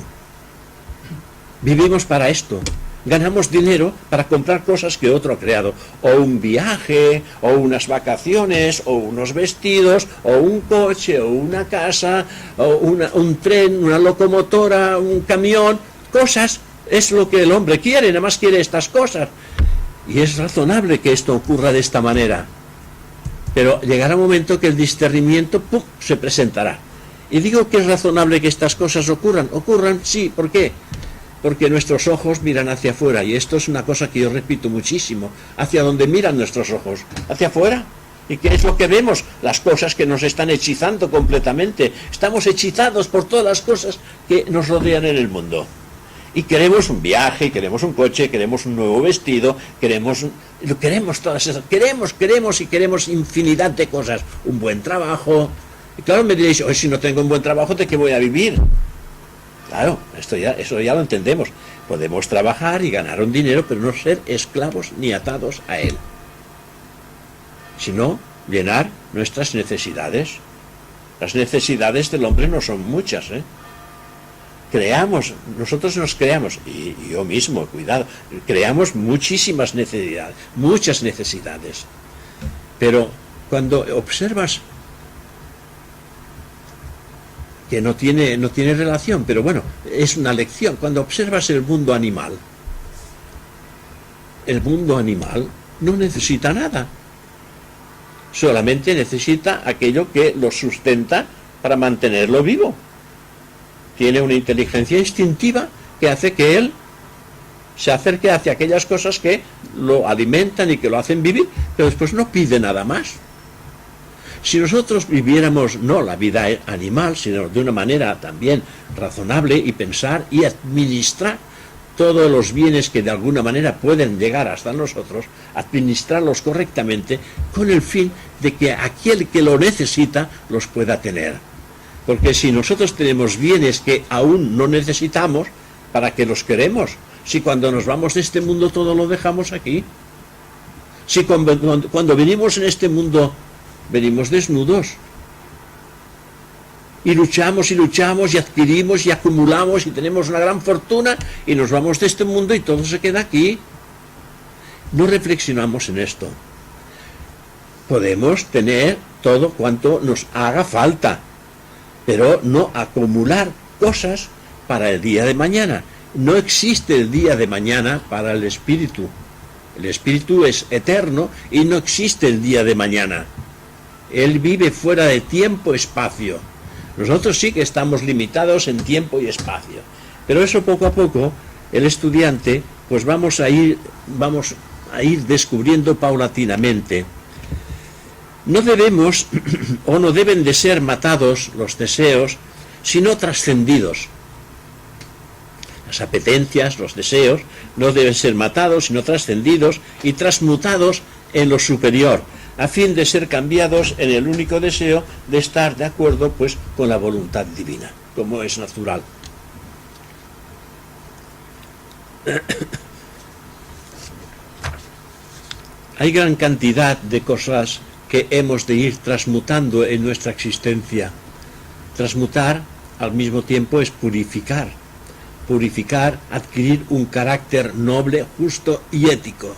Vivimos para esto. Ganamos dinero para comprar cosas que otro ha creado, o un viaje, o unas vacaciones, o unos vestidos, o un coche, o una casa, o un tren, una locomotora, un camión, cosas. Es lo que el hombre quiere, nada más quiere estas cosas. Y es razonable que esto ocurra de esta manera. Pero llegará un momento que el discernimiento ¡pum!, se presentará. Y digo que es razonable que estas cosas ocurran. Ocurran, sí, ¿por qué? Porque nuestros ojos miran hacia afuera, y esto es una cosa que yo repito muchísimo. ¿Hacia dónde miran nuestros ojos? ¿Hacia afuera? ¿Y qué es lo que vemos? Las cosas que nos están hechizando completamente. Estamos hechizados por todas las cosas que nos rodean en el mundo. Y queremos un viaje, queremos un coche, queremos un nuevo vestido, queremos todas esas, queremos infinidad de cosas. Un buen trabajo. Y claro, me diréis, hoy si no tengo un buen trabajo, ¿de qué voy a vivir? Claro, eso ya lo entendemos. Podemos trabajar y ganar un dinero, pero no ser esclavos ni atados a él. Sino llenar nuestras necesidades. Las necesidades del hombre no son muchas, Nosotros nos creamos, y yo mismo, cuidado, creamos muchísimas necesidades, muchas necesidades. Pero cuando observas que no tiene relación, pero bueno, es una lección. Cuando observas el mundo animal no necesita nada. Solamente necesita aquello que lo sustenta para mantenerlo vivo. Tiene una inteligencia instintiva que hace que él se acerque hacia aquellas cosas que lo alimentan y que lo hacen vivir, pero después no pide nada más. Si nosotros viviéramos no la vida animal, sino de una manera también razonable, y pensar y administrar todos los bienes que de alguna manera pueden llegar hasta nosotros, administrarlos correctamente con el fin de que aquel que lo necesita los pueda tener. Porque si nosotros tenemos bienes que aún no necesitamos, ¿para qué los queremos? Si cuando nos vamos de este mundo todo lo dejamos aquí. Si cuando venimos en este mundo venimos desnudos. Y luchamos y adquirimos y acumulamos y tenemos una gran fortuna y nos vamos de este mundo y todo se queda aquí. No reflexionamos en esto. Podemos tener todo cuanto nos haga falta, pero no acumular cosas para el día de mañana. No existe el día de mañana para el espíritu. El espíritu es eterno y no existe el día de mañana. Él vive fuera de tiempo-espacio. Nosotros sí que estamos limitados en tiempo y espacio. Pero eso poco a poco, el estudiante, pues vamos a ir descubriendo paulatinamente. No debemos o no deben de ser matados los deseos, sino trascendidos. Las apetencias, los deseos, no deben ser matados, sino trascendidos y transmutados en lo superior, a fin de ser cambiados en el único deseo de estar de acuerdo pues con la voluntad divina, como es natural. Hay gran cantidad de cosas que hemos de ir transmutando en nuestra existencia. Transmutar al mismo tiempo es purificar. Purificar, adquirir un carácter noble, justo y ético.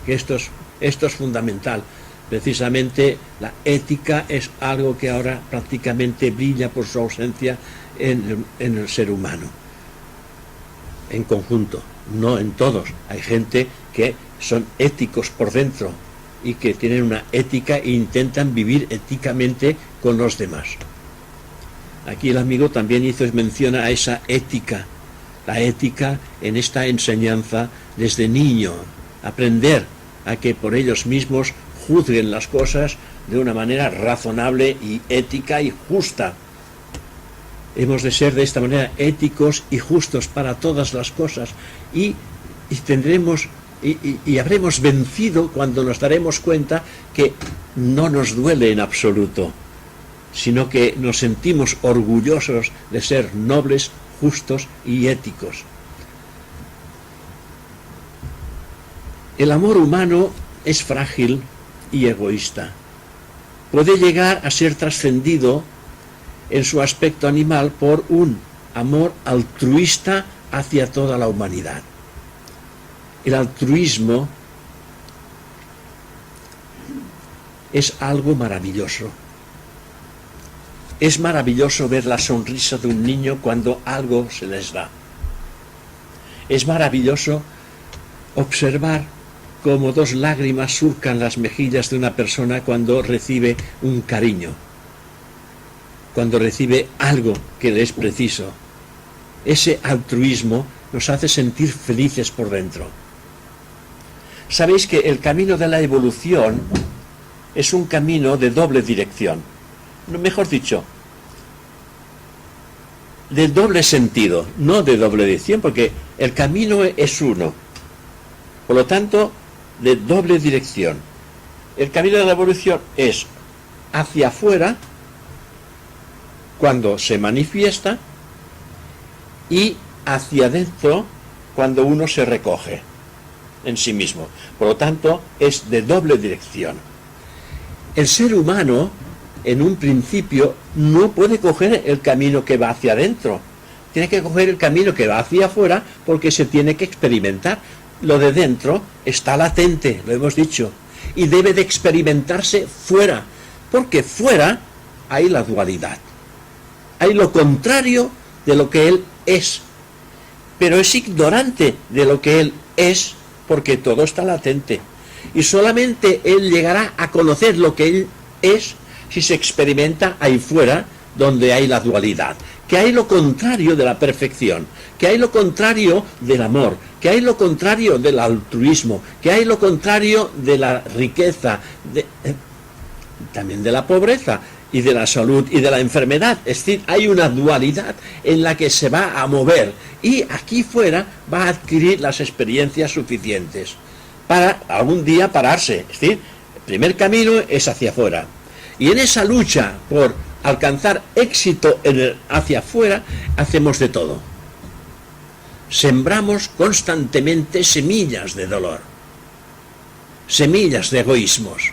Que esto es fundamental. Precisamente la ética es algo que ahora prácticamente brilla por su ausencia en el ser humano. En conjunto, no en todos. Hay gente que son éticos por dentro y que tienen una ética e intentan vivir éticamente con los demás. Aquí el amigo también menciona a esa ética. La ética en esta enseñanza desde niño. Aprender a que por ellos mismos juzguen las cosas de una manera razonable y ética y justa. Hemos de ser de esta manera éticos y justos para todas las cosas y tendremos y habremos vencido cuando nos daremos cuenta que no nos duele en absoluto, sino que nos sentimos orgullosos de ser nobles, justos y éticos. El amor humano es frágil y egoísta. Puede llegar a ser trascendido en su aspecto animal por un amor altruista hacia toda la humanidad. El altruismo es algo maravilloso. Es maravilloso ver la sonrisa de un niño cuando algo se les da. Es maravilloso observar cómo 2 lágrimas surcan las mejillas de una persona cuando recibe un cariño, cuando recibe algo que le es preciso. Ese altruismo nos hace sentir felices por dentro. Sabéis que el camino de la evolución es un camino de doble dirección. Mejor dicho, de doble sentido, no de doble dirección, porque el camino es uno. Por lo tanto, de doble dirección. El camino de la evolución es hacia afuera, cuando se manifiesta, y hacia adentro, cuando uno se recoge en sí mismo. Por lo tanto, es de doble dirección. El ser humano, en un principio, no puede coger el camino que va hacia adentro. Tiene que coger el camino que va hacia afuera porque se tiene que experimentar. Lo de dentro está latente, lo hemos dicho, y debe de experimentarse fuera, porque fuera hay la dualidad. Hay lo contrario de lo que él es, pero es ignorante de lo que él es porque todo está latente. Y solamente él llegará a conocer lo que él es si se experimenta ahí fuera, donde hay la dualidad, que hay lo contrario de la perfección, que hay lo contrario del amor, que hay lo contrario del altruismo, que hay lo contrario de la riqueza, también de la pobreza y de la salud y de la enfermedad. Es decir, hay una dualidad en la que se va a mover y aquí fuera va a adquirir las experiencias suficientes para algún día pararse. Es decir, el primer camino es hacia afuera. Y en esa lucha por alcanzar éxito hacia afuera, hacemos de todo. Sembramos constantemente semillas de dolor, semillas de egoísmos,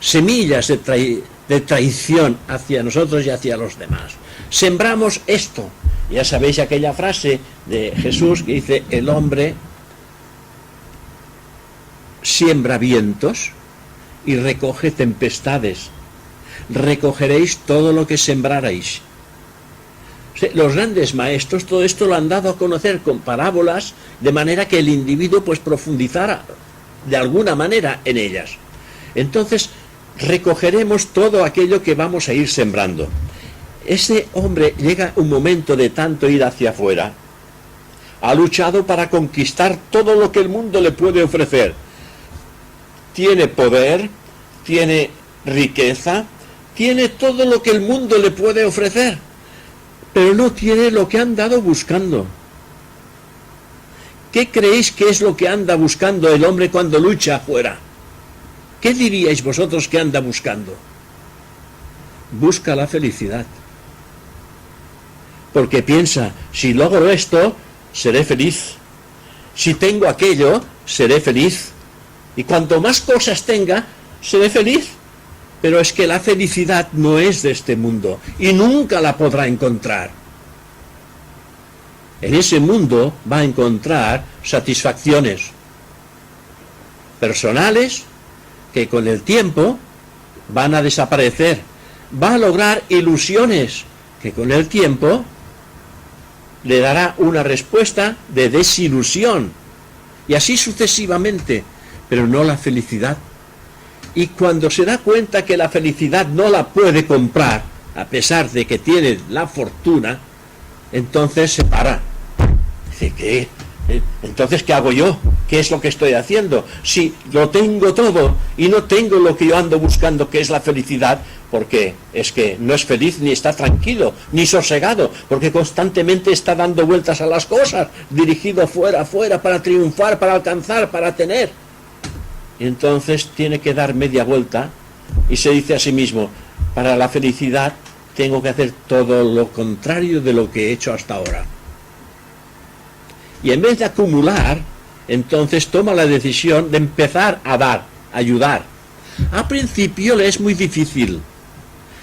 semillas de traición hacia nosotros y hacia los demás. Sembramos esto. Ya sabéis aquella frase de Jesús que dice: el hombre siembra vientos y recoge tempestades. Recogeréis todo lo que sembraréis. Los grandes maestros todo esto lo han dado a conocer con parábolas, de manera que el individuo pues profundizara de alguna manera en ellas. Entonces recogeremos todo aquello que vamos a ir sembrando. Ese hombre llega un momento de tanto ir hacia afuera. Ha luchado para conquistar todo lo que el mundo le puede ofrecer. Tiene poder, tiene riqueza, tiene todo lo que el mundo le puede ofrecer, pero no tiene lo que ha andado buscando. ¿Qué creéis que es lo que anda buscando el hombre cuando lucha afuera? ¿Qué diríais vosotros que anda buscando? Busca la felicidad. Porque piensa, si logro esto, seré feliz. Si tengo aquello, seré feliz. Y cuanto más cosas tenga, seré feliz. Pero es que la felicidad no es de este mundo y nunca la podrá encontrar. En ese mundo va a encontrar satisfacciones personales que con el tiempo van a desaparecer. Va a lograr ilusiones que con el tiempo le dará una respuesta de desilusión. Y así sucesivamente, pero no la felicidad. Y cuando se da cuenta que la felicidad no la puede comprar, a pesar de que tiene la fortuna, entonces se para. Dice, ¿qué? Entonces, ¿qué hago yo? ¿Qué es lo que estoy haciendo? Si lo tengo todo y no tengo lo que yo ando buscando, que es la felicidad, porque es que no es feliz ni está tranquilo, ni sosegado, porque constantemente está dando vueltas a las cosas, dirigido fuera, para triunfar, para alcanzar, para tener. Y entonces tiene que dar media vuelta y se dice a sí mismo, para la felicidad tengo que hacer todo lo contrario de lo que he hecho hasta ahora. Y en vez de acumular, entonces toma la decisión de empezar a dar, a ayudar. A principio le es muy difícil.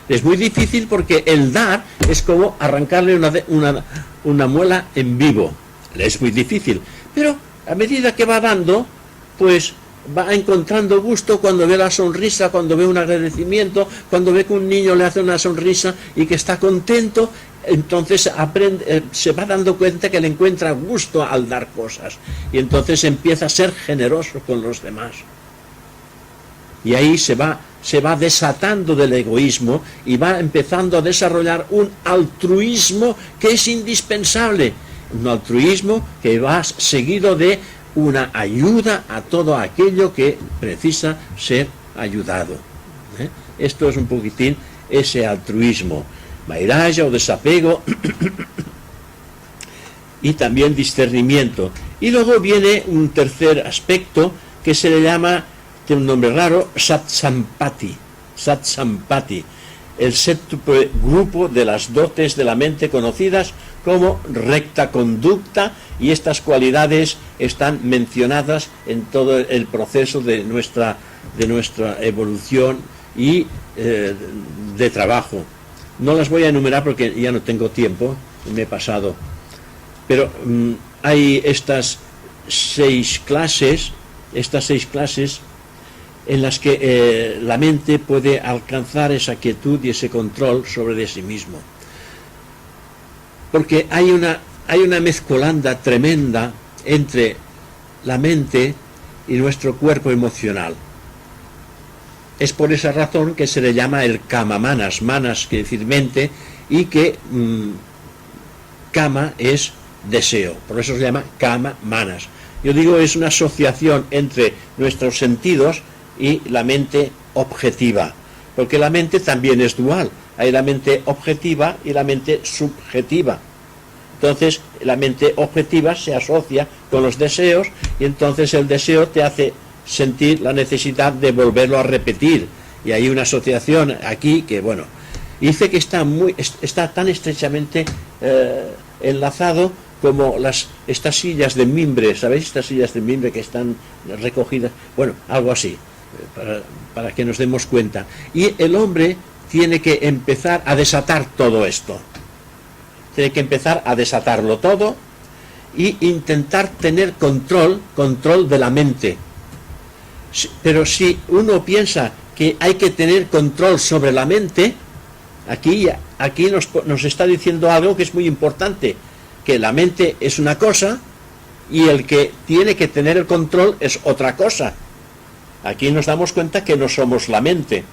Es muy difícil porque el dar es como arrancarle una muela en vivo. Le es muy difícil. Pero a medida que va dando, pues va encontrando gusto cuando ve la sonrisa, cuando ve un agradecimiento, cuando ve que un niño le hace una sonrisa y que está contento, entonces aprende, se va dando cuenta que le encuentra gusto al dar cosas. Y entonces empieza a ser generoso con los demás. Y ahí se va desatando del egoísmo y va empezando a desarrollar un altruismo que es indispensable. Un altruismo que va seguido de una ayuda a todo aquello que precisa ser ayudado. Esto es un poquitín ese altruismo. Vairaya o desapego y también discernimiento. Y luego viene un tercer aspecto que se le llama, tiene un nombre raro, Satsampati. Satsampati, el séptuple grupo de las dotes de la mente conocidas como recta conducta, y estas cualidades están mencionadas en todo el proceso de nuestra evolución y de trabajo. No las voy a enumerar porque ya no tengo tiempo, me he pasado. Pero hay estas seis clases en las que la mente puede alcanzar esa quietud y ese control sobre de sí mismo. Porque hay una mezcolanda tremenda entre la mente y nuestro cuerpo emocional. Es por esa razón que se le llama el kama manas, manas quiere decir mente, y que kama es deseo, por eso se llama kama manas. Yo digo, es una asociación entre nuestros sentidos y la mente objetiva, porque la mente también es dual, hay la mente objetiva y la mente subjetiva. Entonces la mente objetiva se asocia con los deseos y entonces el deseo te hace sentir la necesidad de volverlo a repetir, y hay una asociación aquí que, bueno, dice que está tan estrechamente enlazado como estas sillas de mimbre, ¿sabéis? Estas sillas de mimbre que están recogidas, bueno, algo así, para que nos demos cuenta. Y el hombre tiene que empezar a desatar todo esto, tiene que empezar a desatarlo todo y intentar tener control de la mente. Pero si uno piensa que hay que tener control sobre la mente, aquí nos está diciendo algo que es muy importante, que la mente es una cosa y el que tiene que tener el control es otra cosa. Aquí nos damos cuenta que no somos la mente,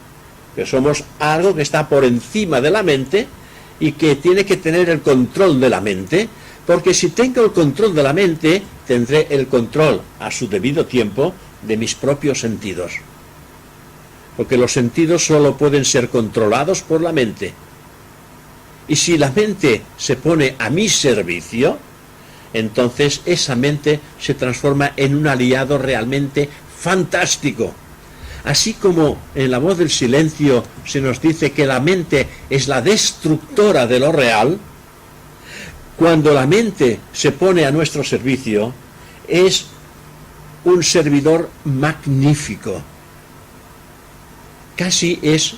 que somos algo que está por encima de la mente y que tiene que tener el control de la mente, porque si tengo el control de la mente, tendré el control a su debido tiempo de mis propios sentidos. Porque los sentidos solo pueden ser controlados por la mente. Y si la mente se pone a mi servicio, entonces esa mente se transforma en un aliado realmente fantástico. Así como en La Voz del Silencio se nos dice que la mente es la destructora de lo real, cuando la mente se pone a nuestro servicio, es un servidor magnífico. Casi es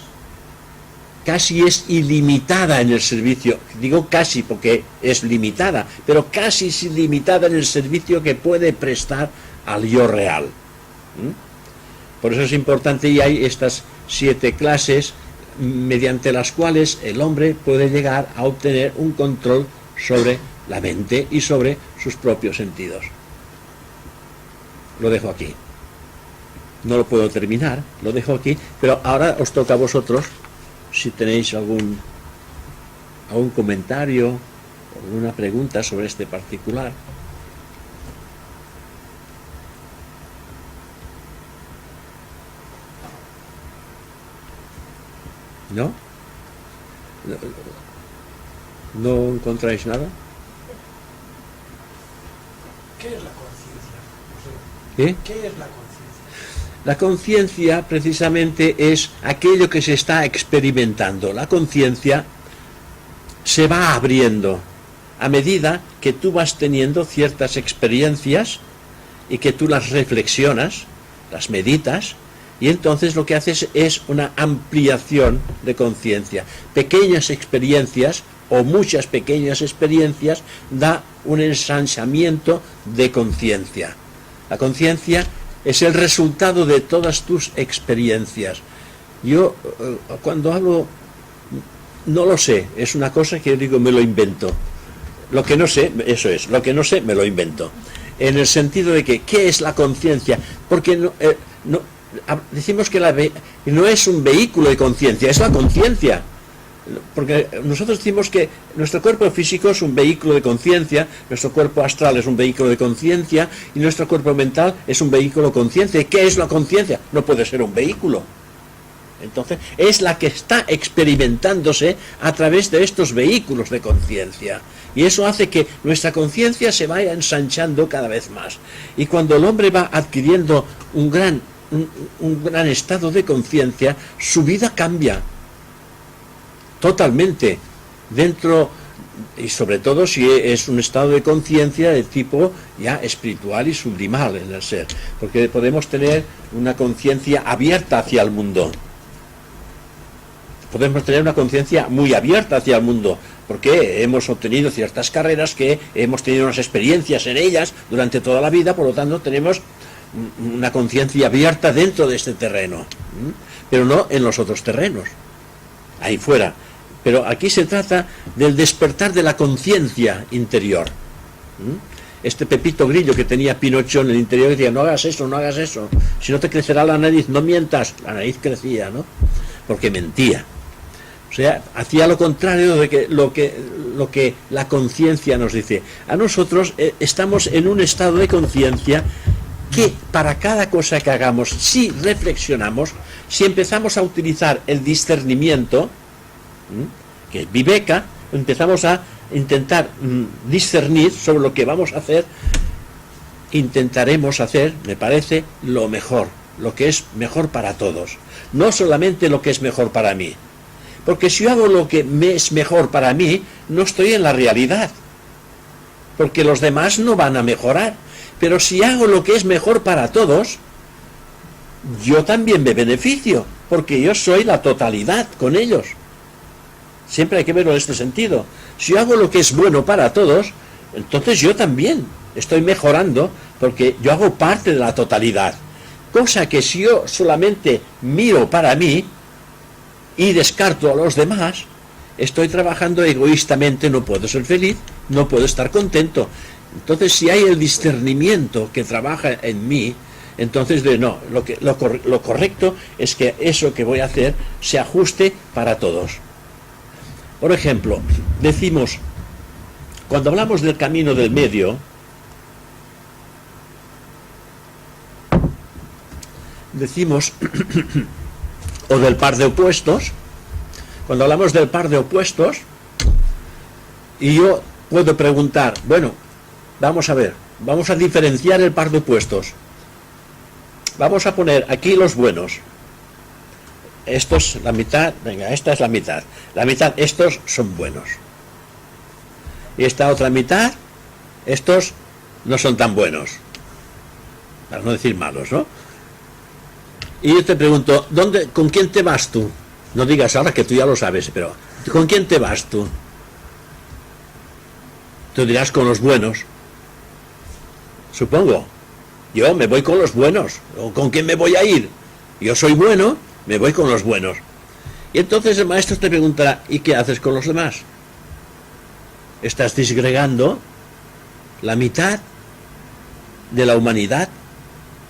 ilimitada en el servicio. Digo casi porque es limitada, pero casi es ilimitada en el servicio que puede prestar al yo real. Por eso es importante, y hay estas 7 clases mediante las cuales el hombre puede llegar a obtener un control sobre la mente y sobre sus propios sentidos. Lo dejo aquí. No lo puedo terminar, lo dejo aquí, pero ahora os toca a vosotros, si tenéis algún comentario, alguna pregunta sobre este particular. ¿No? ¿No encontráis nada? ¿Qué es la conciencia? ¿Qué? ¿Qué es la conciencia? La conciencia precisamente es aquello que se está experimentando. La conciencia se va abriendo a medida que tú vas teniendo ciertas experiencias y que tú las reflexionas, las meditas, y entonces lo que haces es una ampliación de conciencia. Pequeñas experiencias o muchas pequeñas experiencias da un ensanchamiento de conciencia. La conciencia es el resultado de todas tus experiencias. Yo cuando hablo no lo sé, es una cosa que yo digo me lo invento. Lo que no sé, eso es, lo que no sé me lo invento. En el sentido de que, ¿qué es la conciencia? Porque decimos que no es un vehículo de conciencia, es la conciencia. Porque nosotros decimos que nuestro cuerpo físico es un vehículo de conciencia, nuestro cuerpo astral es un vehículo de conciencia y nuestro cuerpo mental es un vehículo de conciencia. ¿Qué es la conciencia? No puede ser un vehículo. Entonces, es la que está experimentándose a través de estos vehículos de conciencia. Y eso hace que nuestra conciencia se vaya ensanchando cada vez más. Y cuando el hombre va adquiriendo un gran estado de conciencia, su vida cambia totalmente dentro, y sobre todo si es un estado de conciencia de tipo ya espiritual y sublimal en el ser, porque podemos tener una conciencia abierta hacia el mundo. Podemos tener una conciencia muy abierta hacia el mundo, porque hemos obtenido ciertas carreras, que hemos tenido unas experiencias en ellas durante toda la vida, por lo tanto tenemos una conciencia abierta dentro de este terreno, pero no en los otros terrenos, ahí fuera. Pero aquí se trata del despertar de la conciencia interior. Este Pepito Grillo que tenía Pinocho en el interior, decía, no hagas eso, no hagas eso, si no te crecerá la nariz, no mientas. La nariz crecía, ¿no? Porque mentía. O sea, hacía lo contrario de lo que la conciencia nos dice. A nosotros estamos en un estado de conciencia que para cada cosa que hagamos, si reflexionamos, si empezamos a utilizar el discernimiento, que es viveka, empezamos a intentar discernir sobre lo que vamos a hacer, intentaremos hacer, me parece, lo mejor, lo que es mejor para todos, no solamente lo que es mejor para mí. Porque si yo hago lo que me es mejor para mí, no estoy en la realidad, porque los demás no van a mejorar. Pero si hago lo que es mejor para todos, yo también me beneficio, porque yo soy la totalidad con ellos. Siempre hay que verlo en este sentido. Si yo hago lo que es bueno para todos, entonces yo también estoy mejorando, porque yo hago parte de la totalidad. Cosa que si yo solamente miro para mí y descarto a los demás, estoy trabajando egoístamente, no puedo ser feliz, no puedo estar contento. Entonces, si hay el discernimiento que trabaja en mí, entonces no, lo correcto es que eso que voy a hacer se ajuste para todos. Por ejemplo, decimos, cuando hablamos del camino del medio, decimos, o del par de opuestos, cuando hablamos del par de opuestos, y yo puedo preguntar, bueno, vamos a ver, vamos a diferenciar el par de opuestos. Vamos a poner aquí los buenos. Estos, la mitad, venga, esta es la mitad. La mitad, estos son buenos. Y esta otra mitad, estos no son tan buenos. Para no decir malos, ¿no? Y yo te pregunto, ¿con quién te vas tú? No digas ahora que tú ya lo sabes, pero ¿con quién te vas tú? Tú dirás con los buenos. Supongo. Yo me voy con los buenos. ¿O con quién me voy a ir? Yo soy bueno, me voy con los buenos. Y entonces el maestro te preguntará, ¿y qué haces con los demás? Estás disgregando la mitad de la humanidad.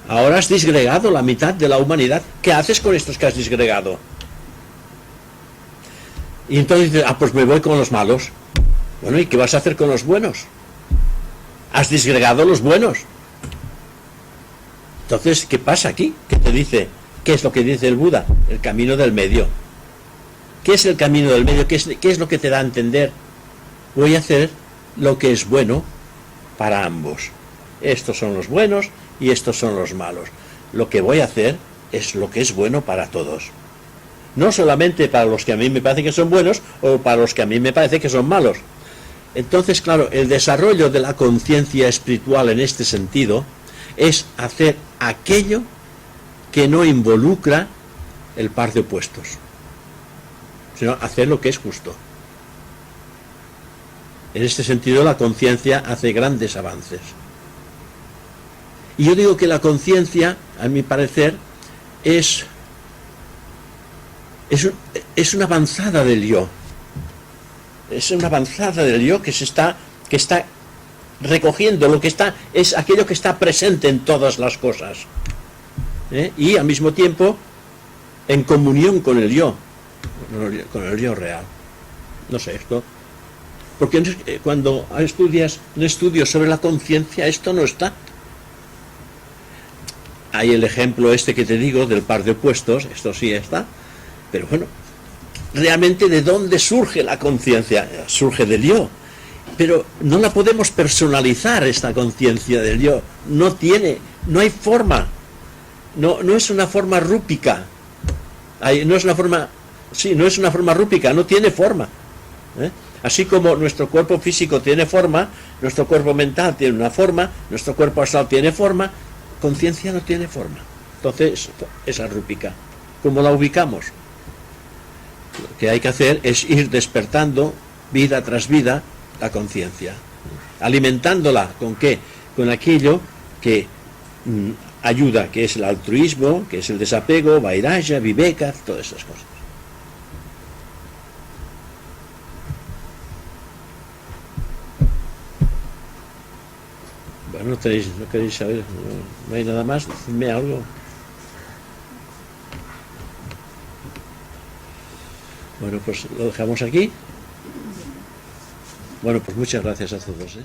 Ahora has disgregado la mitad de la humanidad. ¿Qué haces con estos que has disgregado? Y entonces dices, pues me voy con los malos. Bueno, ¿y qué vas a hacer con los buenos? Has disgregado los buenos. Entonces, ¿qué pasa aquí? ¿Qué te dice? ¿Qué es lo que dice el Buda? El camino del medio. ¿Qué es el camino del medio? ¿Qué es lo que te da a entender? Voy a hacer lo que es bueno para ambos. Estos son los buenos y estos son los malos. Lo que voy a hacer es lo que es bueno para todos. No solamente para los que a mí me parece que son buenos o para los que a mí me parece que son malos. Entonces, claro, el desarrollo de la conciencia espiritual en este sentido es hacer aquello que no involucra el par de opuestos, sino hacer lo que es justo. En este sentido, la conciencia hace grandes avances. Y yo digo que la conciencia, a mi parecer, es una avanzada del yo. Es una avanzada del yo que está recogiendo lo que está, es aquello que está presente en todas las cosas. Y al mismo tiempo en comunión con el yo real. No sé, esto, porque cuando estudias un estudio sobre la conciencia, esto no está. Hay el ejemplo este que te digo del par de opuestos, esto sí está, pero bueno, realmente ¿de dónde surge la conciencia? Surge del yo, pero no la podemos personalizar, esta conciencia del yo. No hay forma, no es una forma rúpica, no es una forma rúpica, no tiene forma. Así como nuestro cuerpo físico tiene forma, nuestro cuerpo mental tiene una forma, nuestro cuerpo astral tiene forma, conciencia no tiene forma. Entonces, esa rúpica, ¿cómo la ubicamos? Lo que hay que hacer es ir despertando vida tras vida la conciencia, alimentándola ¿con qué? Con aquello que ayuda, que es el altruismo, que es el desapego, vairagya, viveka, todas esas cosas. Bueno, no queréis saber, no hay nada más, decidme algo. Bueno, pues lo dejamos aquí. Bueno, pues muchas gracias a todos,